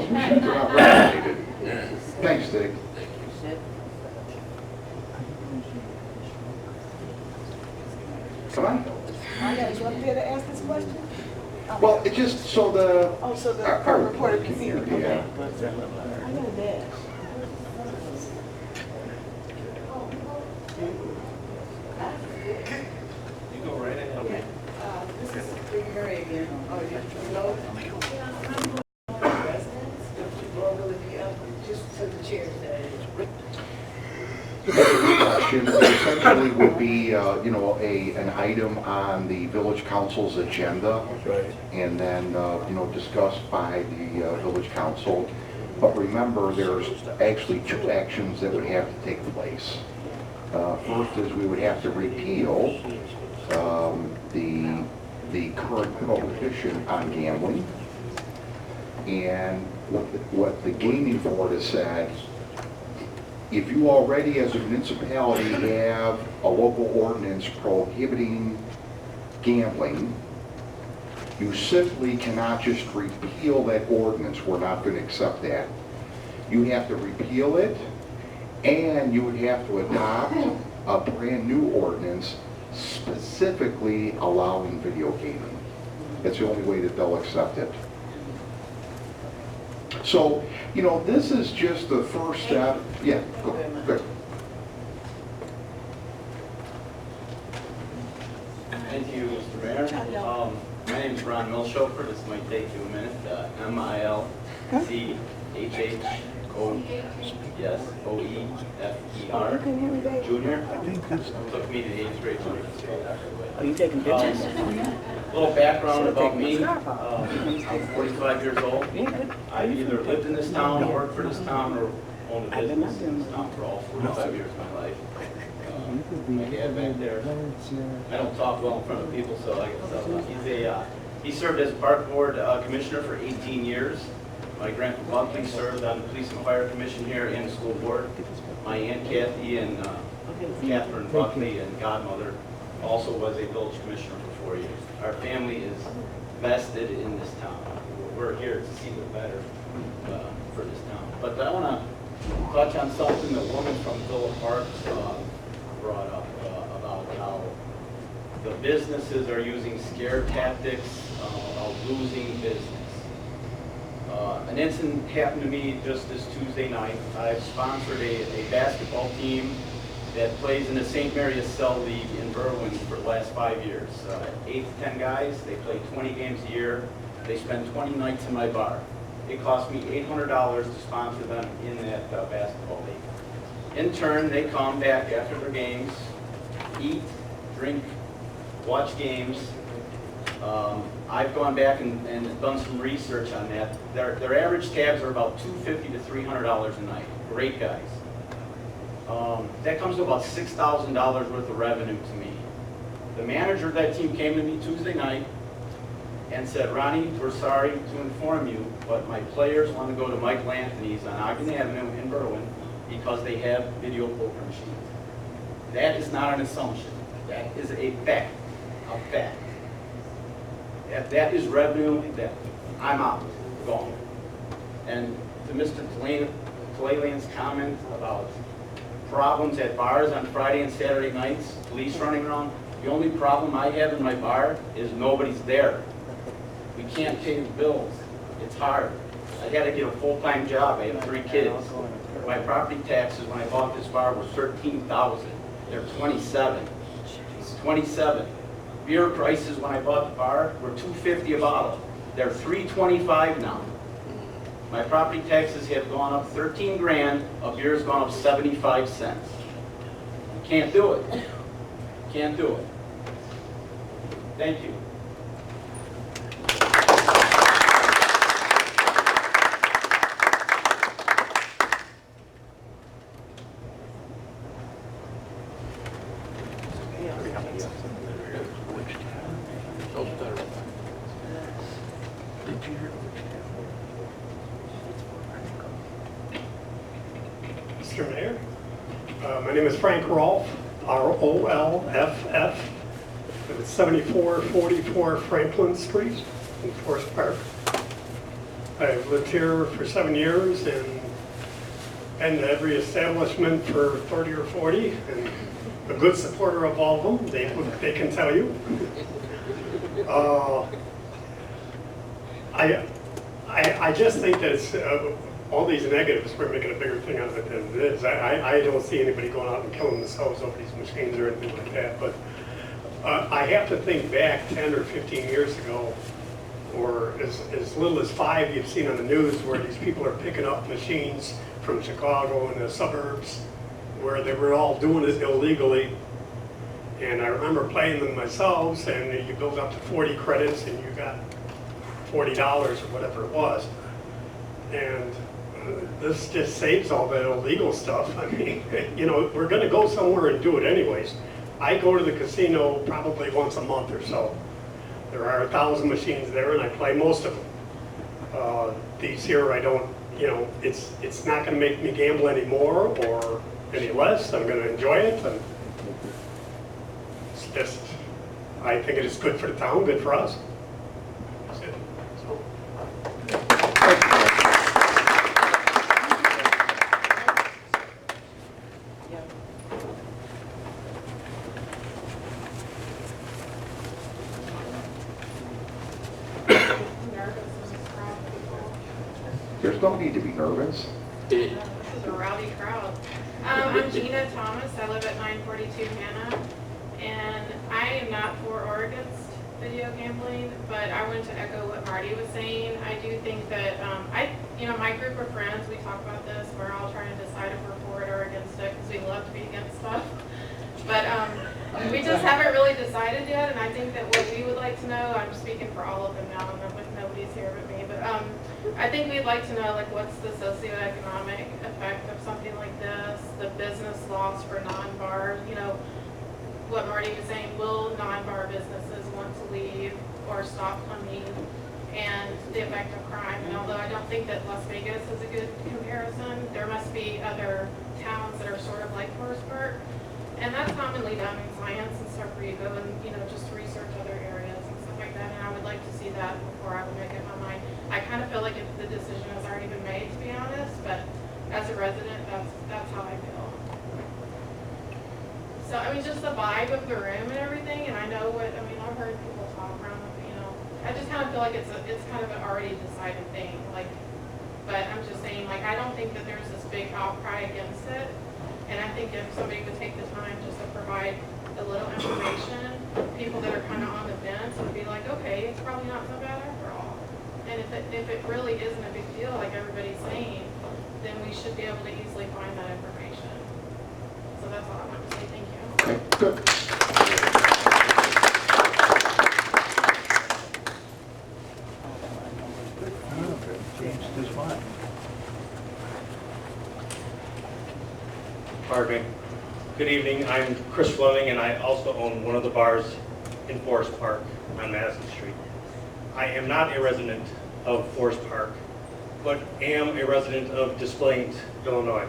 machines are not regulated. Thanks, Dick. Come on. I got you up there to ask this question? Well, it just, so the. Oh, so the our court reporter can see it, community, okay. yeah. I got a dash. You go right ahead. This is Big Mary again. Oh, you know? Or will it be up just to the chair today? Question essentially would be, an item on the village council's agenda. And then, discussed by the village council. But remember, there's actually two actions that would have to take place. First is we would have to repeal the current prohibition on gambling. And what the gaming board has said, if you already as a municipality have a local ordinance prohibiting gambling, you simply cannot just repeal that ordinance. We're not going to accept that. You have to repeal it, and you would have to adopt a brand new ordinance specifically allowing video gaming. That's the only way that they'll accept it. So, this is just the first step. Yeah, good. Thank you, Mr. Mayor. My name is Ron Milshofer. This might take you a minute. Milchofer, Junior. Took me to the 8th grade. Are you taking pictures? A little background about me. I'm 45 years old. I either lived in this town, worked for this town, or owned a business in this town for all 45 years of my life. My dad back there, I don't talk well in front of people, so I guess he served as park board commissioner for 18 years. My grandpa Buckley served on the police and fire commission here and the school board. My aunt Kathy and Catherine Buckley and godmother also was a village commissioner for 4 years. Our family is vested in this town. We're here to see the better for this town. But I want to touch on something the woman from Villa Park brought up about how the businesses are using scare tactics about losing business. An incident happened to me just this Tuesday night. I've sponsored a basketball team that plays in the St. Mary Cell League in Berwyn for the last 5 years. 8 to 10 guys, they play 20 games a year. They spend 20 nights in my bar. It cost me $800 to sponsor them in that basketball league. In turn, they come back after their games, eat, drink, watch games. I've gone back and done some research on that. Their average tabs are about $250 to $300 a night. Great guys. That comes to about $6,000 worth of revenue to me. The manager of that team came to me Tuesday night and said, Ronnie, we're sorry to inform you, but my players want to go to Michael Anthony's on Ogden Avenue in Berwyn because they have video poker machines. That is not an assumption. That is a fact. A fact. That is revenue that I'm out, gone. And to Mr. Talalian's comment about problems at bars on Friday and Saturday nights, police running around, the only problem I have in my bar is nobody's there. We can't pay the bills. It's hard. I had to get a full-time job. I have 3 kids. My property taxes when I bought this bar were $13,000. They're $27,000. It's $27,000. Beer prices when I bought the bar were $2.50 a bottle. They're $3.25 now. My property taxes have gone up 13 grand. A beer's gone up 75 cents. You can't do it. Can't do it. Thank you. Mr. Mayor, my name is Frank Rolfe, R-O-L-F-F. It's 7444 Franklin Street in Forest Park. I've lived here for 7 years and been to every establishment for 30 or 40, and a good supporter of all of them, they can tell you. I just think that it's, all these negatives, we're making a bigger thing out of it than it is. I don't see anybody going out and killing themselves over these machines or anything like that, but I have to think back 10 or 15 years ago, or as little as 5 you've seen on the news where these people are picking up machines from Chicago and the suburbs where they were all doing it illegally. And I remember playing them myself, and you build up to 40 credits and you got $40 or whatever it was. And this just saves all that illegal stuff. I mean, you know, we're going to go somewhere and do it anyways. I go to the casino probably once a month or so. There are 1,000 machines there, and I play most of them. These here, I don't, you know, it's not going to make me gamble any more or any less. I'm going to enjoy it, and it's just, I think it is good for the town, good for us. That's it. So. There's no need to be nervous. This is a rowdy crowd. I'm Gina Thomas. I live at 942 Hannah, and I am not for or against video gambling, but I wanted to echo what Marty was saying. I do think that my group of friends, we talk about this. We're all trying to decide if we're for it or against it because we love to be against stuff. But we just haven't really decided yet, and I think that what we would like to know, I'm speaking for all of them now, and nobody's here but me, but I think we'd like to know, like, what's the socioeconomic effect of something like this, the business loss for non-bar, you know, what Marty was saying, will non-bar businesses want to leave or stop coming, and the effect of crime. And although I don't think that Las Vegas is a good comparison, there must be other towns that are sort of like Forest Park. And that's commonly done in science and stuff where you go and, you know, just research other areas and stuff like that. And I would like to see that before I would make up my mind. I kind of feel like the decision has already been made, to be honest, but as a resident, that's how I feel. So, I mean, just the vibe of the room and everything, and I know what, I mean, I've heard people talk around, you know, I just kind of feel like it's kind of an already decided thing, like, but I'm just saying, like, I don't think that there's this big outcry against it. And I think if somebody would take the time just to provide a little information, people that are kind of on the fence would be like, okay, it's probably not so bad after all. And if it really isn't a big deal, like everybody's saying, then we should be able to easily find that information. So that's all I want to say. Thank you. Okay, good. Pardon me. Good evening. I'm Chris Fleming, and I also own one of the bars in Forest Park on Madison Street. I am not a resident of Forest Park, but am a resident of Des Plaines, Illinois.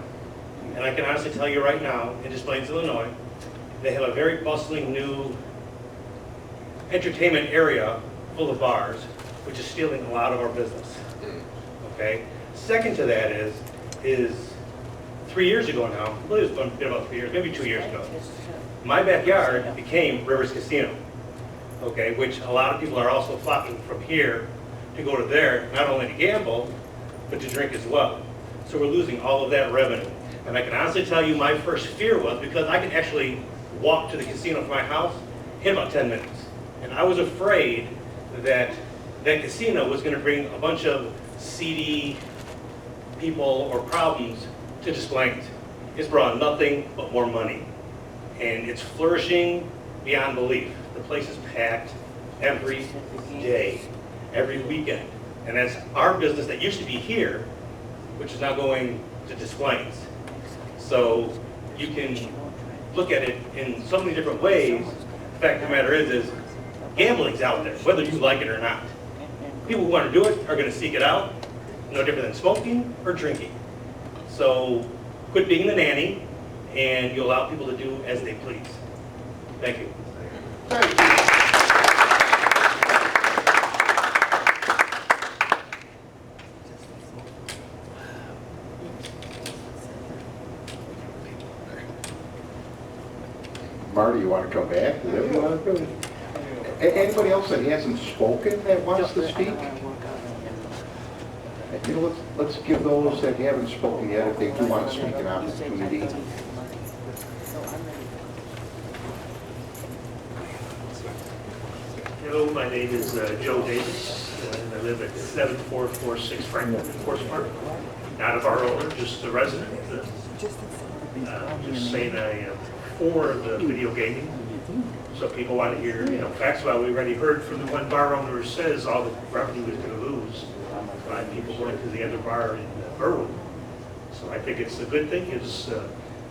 And I can honestly tell you right now, in Des Plaines, Illinois, they have a very bustling new entertainment area full of bars, which is stealing a lot of our business. Okay? Second to that is 3 years ago now, I believe it's been about 3 years, maybe 2 years ago, my backyard became Rivers Casino, okay, which a lot of people are also flocking from here to go to there, not only to gamble, but to drink as well. So we're losing all of that revenue. And I can honestly tell you my first fear was, because I can actually walk to the casino from my house in about 10 minutes. And I was afraid that that casino was going to bring a bunch of seedy people or problems to Des Plaines. It's brought nothing but more money. And it's flourishing beyond belief. The place is packed. every day, every weekend. And that's our business that used to be here, which is now going to Des Plaines. So you can look at it in so many different ways. The fact of the matter is gambling's out there, whether you like it or not. People who want to do it are going to seek it out, no different than smoking or drinking. So quit being the nanny, and you allow people to do as they please. Thank you. Marty, you want to come back? Is that what you want to do? Anybody else that hasn't spoken that wants to speak? You know, let's give those that haven't spoken yet, if they do want to speak, an opportunity. Hello, my name is Joe Davis, and I live at 7446 Franklin in Forest Park. Not a bar owner, just a resident. Just saying I am for the video gaming. So people want to hear, facts about it. We already heard from the one bar owner who says all the revenue is going to lose by people going to the other bar in Berwyn. So I think it's a good thing.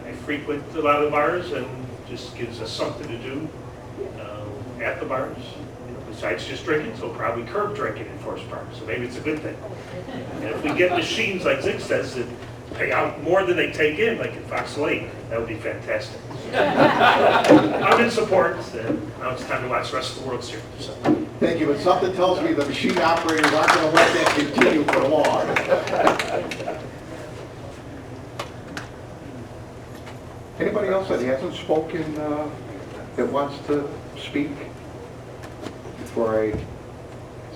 I frequent a lot of bars, and just gives us something to do at the bars. Besides just drinking, so probably curb drinking in Forest Park. So maybe it's a good thing. And if we get machines like Zig says that pay out more than they take in, like in Fox Lake, that would be fantastic. I'm in support. Now it's time to watch the rest of the World Series. So. Thank you, but something tells me the machine operators aren't going to let that continue for long. Anybody else that hasn't spoken that wants to speak? Before I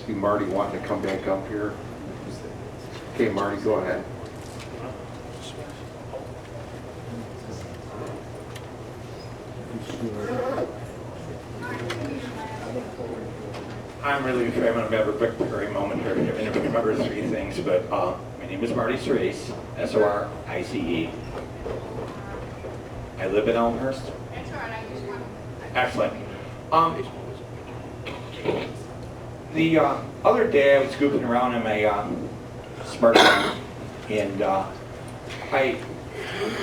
see Marty wanting to come back up here. Okay, Marty, go ahead. I'm really afraid I'm going to have a victory moment here. I'm going to remember three things, but my name is Marty Cerise, S-O-R-I-C-E. I live in Elmhurst. Excellent. The other day I was goofing around on my smartphone, and I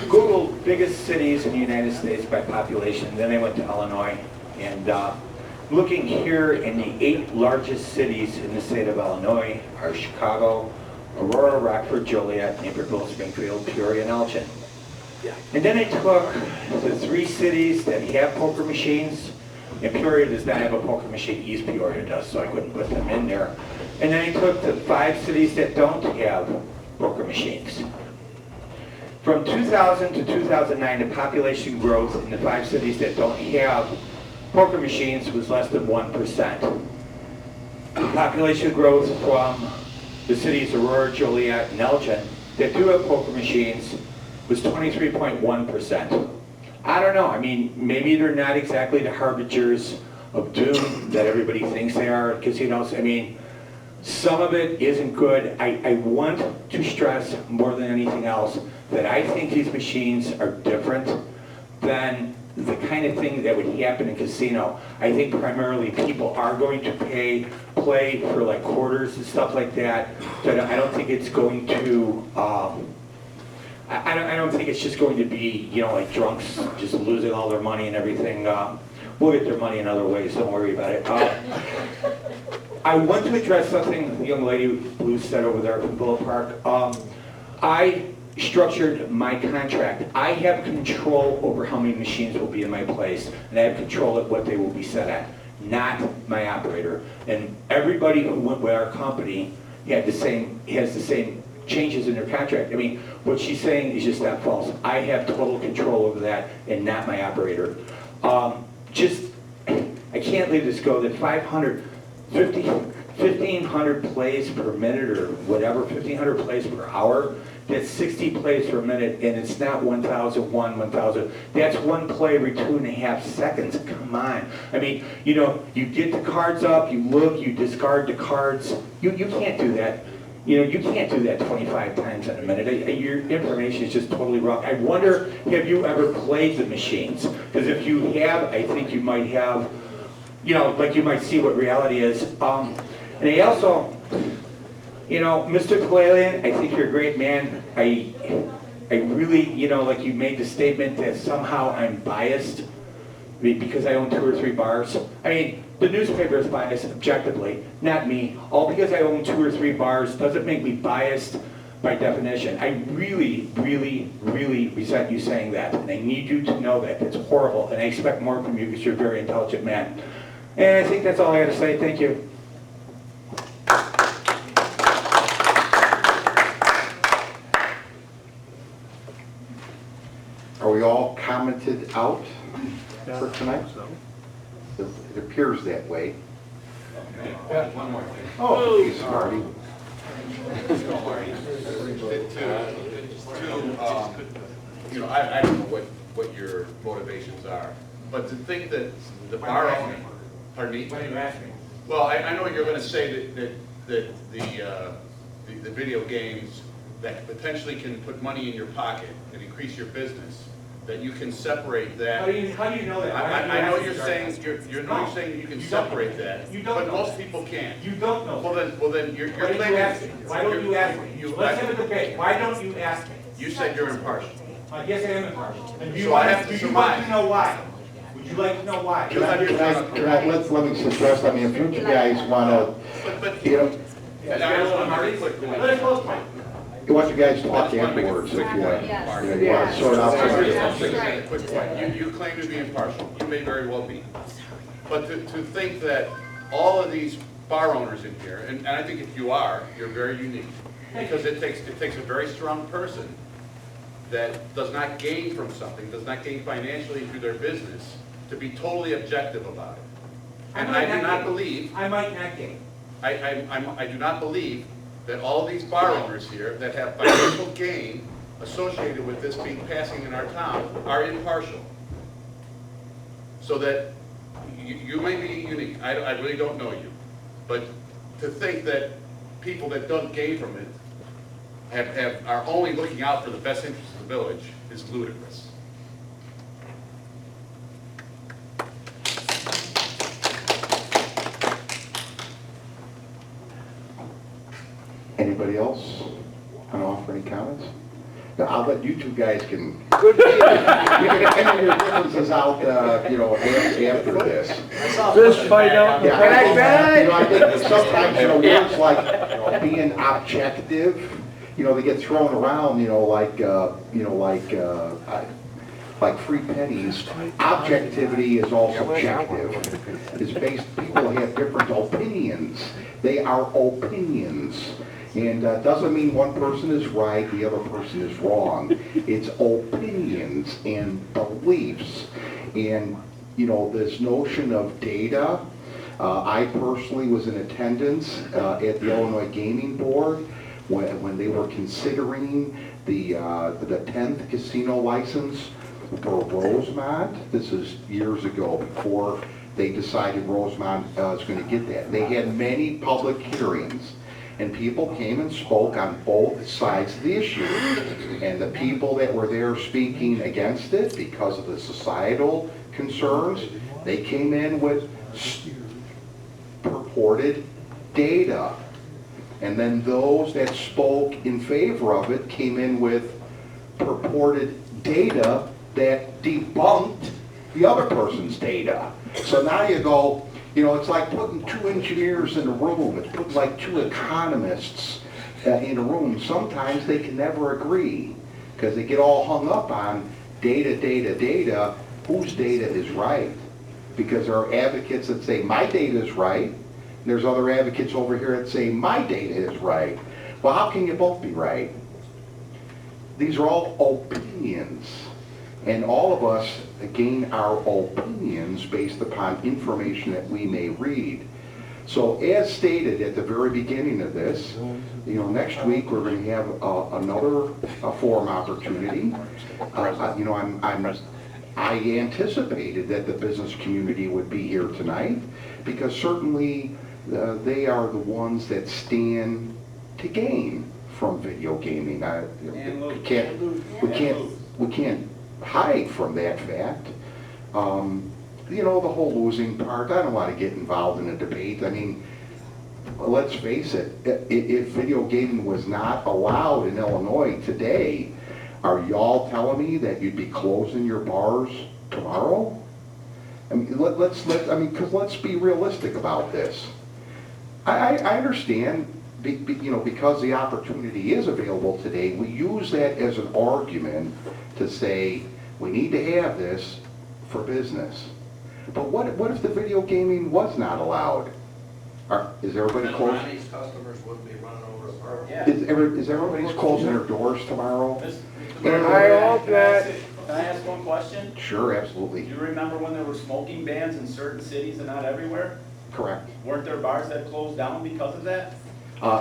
Googled biggest cities in the United States by population. Then I went to Illinois, and looking here in the 8 largest cities in the state of Illinois are Chicago, Aurora, Rockford, Joliet, Naperville, Springfield, Peoria, and Elgin. And then I took the 3 cities that have poker machines. And Peoria does not have a poker machine. East Peoria does, so I couldn't put them in there. And then I took the 5 cities that don't have poker machines. From 2000 to 2009, the population growth in the 5 cities that don't have poker machines was less than 1%. The population growth from the cities Aurora, Joliet, and Elgin that do have poker machines was 23.1%. I don't know. I mean, maybe they're not exactly the harbingers of doom that everybody thinks they are at casinos. I mean, some of it isn't good. I want to stress more than anything else that I think these machines are different than the kind of thing that would happen in casino. I think primarily people are going to play for like quarters and stuff like that. But I don't think it's going to. I don't think it's just going to be, like drunks just losing all their money and everything. We'll get their money in other ways, don't worry about it. I want to address something the young lady who said over there from Bullock Park. I structured my contract. I have control over how many machines will be in my place, and I have control at what they will be set at, not my operator. And everybody who went with our company has the same changes in their contract. I mean, what she's saying is just that false. I have total control over that and not my operator. I can't leave this go that 1,500 plays per minute or whatever, 1,500 plays per hour, that's 60 plays per minute, and it's not 1,000. That's one play every 2.5 seconds. Come on. I mean, you get the cards up, you look, you discard the cards. You can't do that. You can't do that 25 times in a minute. Your information is just totally wrong. I wonder, have you ever played the machines? Because if you have, I think you might have you know, like you might see what reality is. And I also, you know, Mr. Kalalian, I think you're a great man. I really, you know, like you made the statement that somehow I'm biased because I own 2 or 3 bars. I mean, the newspaper is biased objectively, not me. All because I own 2 or 3 bars doesn't make me biased by definition. I really, really, really resent you saying that, and I need you to know that. It's horrible, and I expect more from you because you're a very intelligent man. And I think that's all I got to say. Thank you. Are we all commented out for tonight? It appears that way. One more thing. Oh, geez, Marty. I don't know what your motivations are, but to think that the bar owner, pardon me? What are you asking? Well, I know you're gonna say that the video games that potentially can put money in your pocket and increase your business, that you can separate that. How do you know that? I know you're saying, you're saying you can separate that, but most people can't. You don't know. Well then, you're Why don't claiming. you ask me? Why don't you ask me? Let's have a debate. Why don't you ask me? You said you're impartial. Yes, I am impartial. And do So I have to would you like surmise. to know why? Would you like to know why? Let me suggest, I mean, if you guys want But, to, you know, Let's close point. you want you guys to talk afterwards if you want. You know, you want to sort out. Quick point. You claim to be impartial. You may very well be. But to think that all of these bar owners in here, and I think if you are, you're very unique. Because it takes a very strong person that does not gain from something, does not gain financially through their business, to be totally objective about it. And I do not believe, I might not gain. I do not believe that all of these bar owners here that have financial gain associated with this being passing in our town are impartial. So that you may be unique, I really don't know you, but to think that people that don't gain from it are only looking out for the best interest of the village is ludicrous. Anybody else want to offer any comments? No, I'll let you 2 guys can, you can handle your differences out, you know, after this. Fist fight out in the Yeah, back. you know, I think sometimes, you know, words like, you know, being objective, you know, they get thrown around, you know, like free pennies. Objectivity is all subjective. It's based, people have different opinions. They are opinions. And doesn't mean one person is right, the other person is wrong. It's opinions and beliefs. And, you know, this notion of data, I personally was in attendance at the Illinois Gaming Board when they were considering the 10th casino license for Rosemont. This is years ago, before they decided Rosemont is going to get that. They had many public hearings, and people came and spoke on both sides of the issue. And the people that were there speaking against it because of the societal concerns, they came in with purported data. And then those that spoke in favor of it came in with purported data that debunked the other person's data. So now you go, you know, it's like putting 2 engineers in a room. It's putting like 2 economists in a room. Sometimes they can never agree because they get all hung up on data. Whose data is right? Because there are advocates that say my data is right, and there's other advocates over here that say my data is right. Well, how can you both be right? These are all opinions. And all of us gain our opinions based upon information that we may read. So as stated at the very beginning of this, you know, next week we're going to have another forum opportunity. You know, I anticipated that the business community would be here tonight because certainly they are the ones that stand to gain from video gaming. We can't hide from that fact. you know, the whole losing part, I don't want to get involved in a debate. I mean, let's face it, if video gaming was not allowed in Illinois today, are y'all telling me that you'd be closing your bars tomorrow? I mean, because let's be realistic about this. I understand, you know, because the opportunity is available today, we use that as an argument to say, we need to have this for business. But what if the video gaming was not allowed? Is everybody closed? These customers wouldn't be running over the park. Is everybody's closing their doors tomorrow? Can I ask one question? Sure, absolutely. Do you remember when there were smoking bans in certain cities and not everywhere? Correct. Weren't there bars that closed down because of that?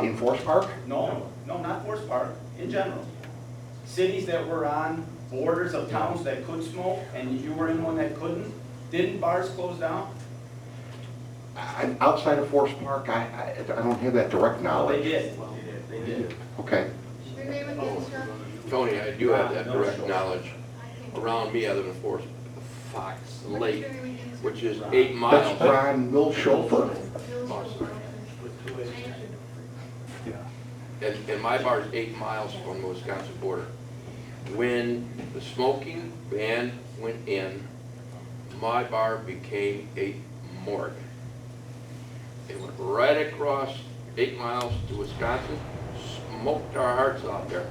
In Forest Park? No, not Forest Park, in general. Cities that were on borders of towns that could smoke, and you were in one that couldn't, didn't bars close down? Outside of Forest Park, I don't have that direct knowledge. They did. They did. Okay. Your name again, sir? Tony, I do have that direct knowledge. Around me, I live in Forest Fox Lake, which is 8 miles. That's Ron Milshofer. And my bar is 8 miles from the Wisconsin border. When the smoking ban went in, my bar became a morgue. It went right across 8 miles to Wisconsin, smoked our hearts out there.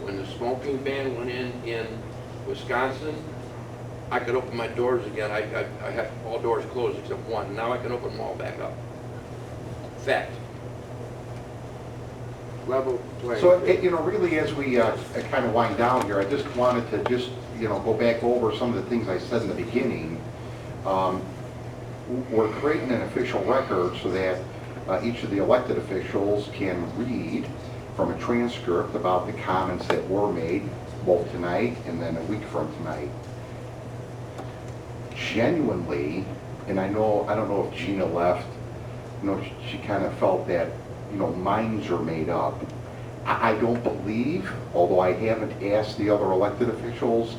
When the smoking ban went in Wisconsin, I could open my doors again. I have all doors closed except one. Now I can open them all back up. Fact. Level playing. So, you know, really as we kind of wind down here, I just wanted to you know, go back over some of the things I said in the beginning. We're creating an official record so that each of the elected officials can read from a transcript about the comments that were made both tonight and then a week from tonight. Genuinely, and I don't know if Gina left, you know, she kind of felt that, you know, minds are made up. I don't believe, although I haven't asked the other elected officials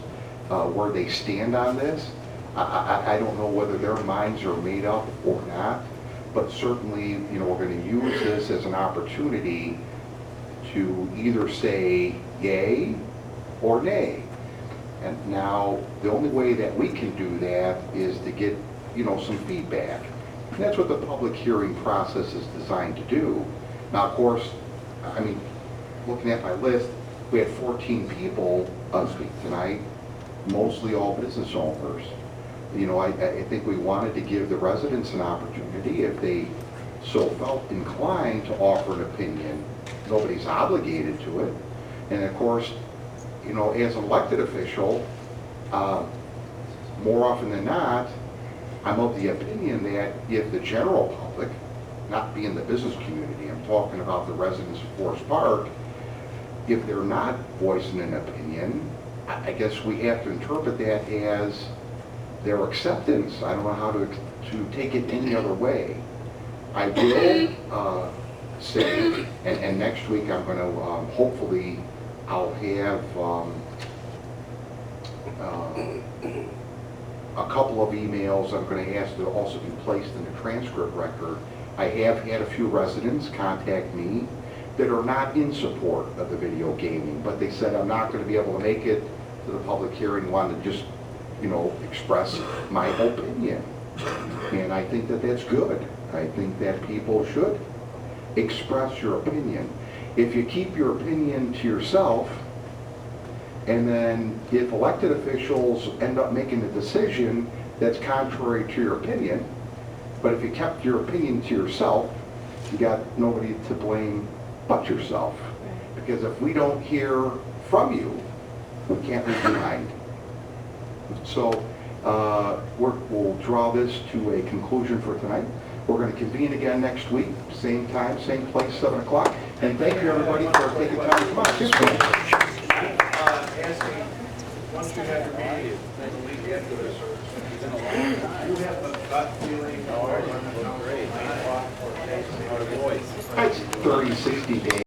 where they stand on this, I don't know whether their minds are made up or not, but certainly, you know, we're going to use this as an opportunity to either say yay or nay. And now, the only way that we can do that is to get, you know, some feedback. And that's what the public hearing process is designed to do. Now, of course, I mean, looking at my list, we had 14 people speak tonight, mostly all business owners. You know, I think we wanted to give the residents an opportunity, if they so felt inclined, to offer an opinion. Nobody's obligated to it. And of course, you know, as an elected official, more often than not, I'm of the opinion that if the general public, not being the business community, I'm talking about the residents of Forest Park, if they're not voicing an opinion, I guess we have to interpret that as their acceptance. I don't know how to take it any other way. I will say, and next week I'm going to, hopefully, I'll have a couple of emails I'm going to ask to also be placed in the transcript record. I have had a few residents contact me that are not in support of the video gaming, but they said, I'm not going to be able to make it to the public hearing, wanted to just, you know, express my opinion. And I think that that's good. I think that people should express your opinion. If you keep your opinion to yourself, and then if elected officials end up making a decision that's contrary to your opinion, but if you kept your opinion to yourself, you got nobody to blame but yourself. Because if we don't hear from you, we can't leave behind. So we'll draw this to a conclusion for tonight. We're going to convene again next week, same time, same place, 7 o'clock. And thank you, everybody, for taking time to come out. Once you have your meeting, then a week after this, it's been a long time. You have a gut feeling, or 9 o'clock, or 10 o'clock, or voice. It's 30, 60 days.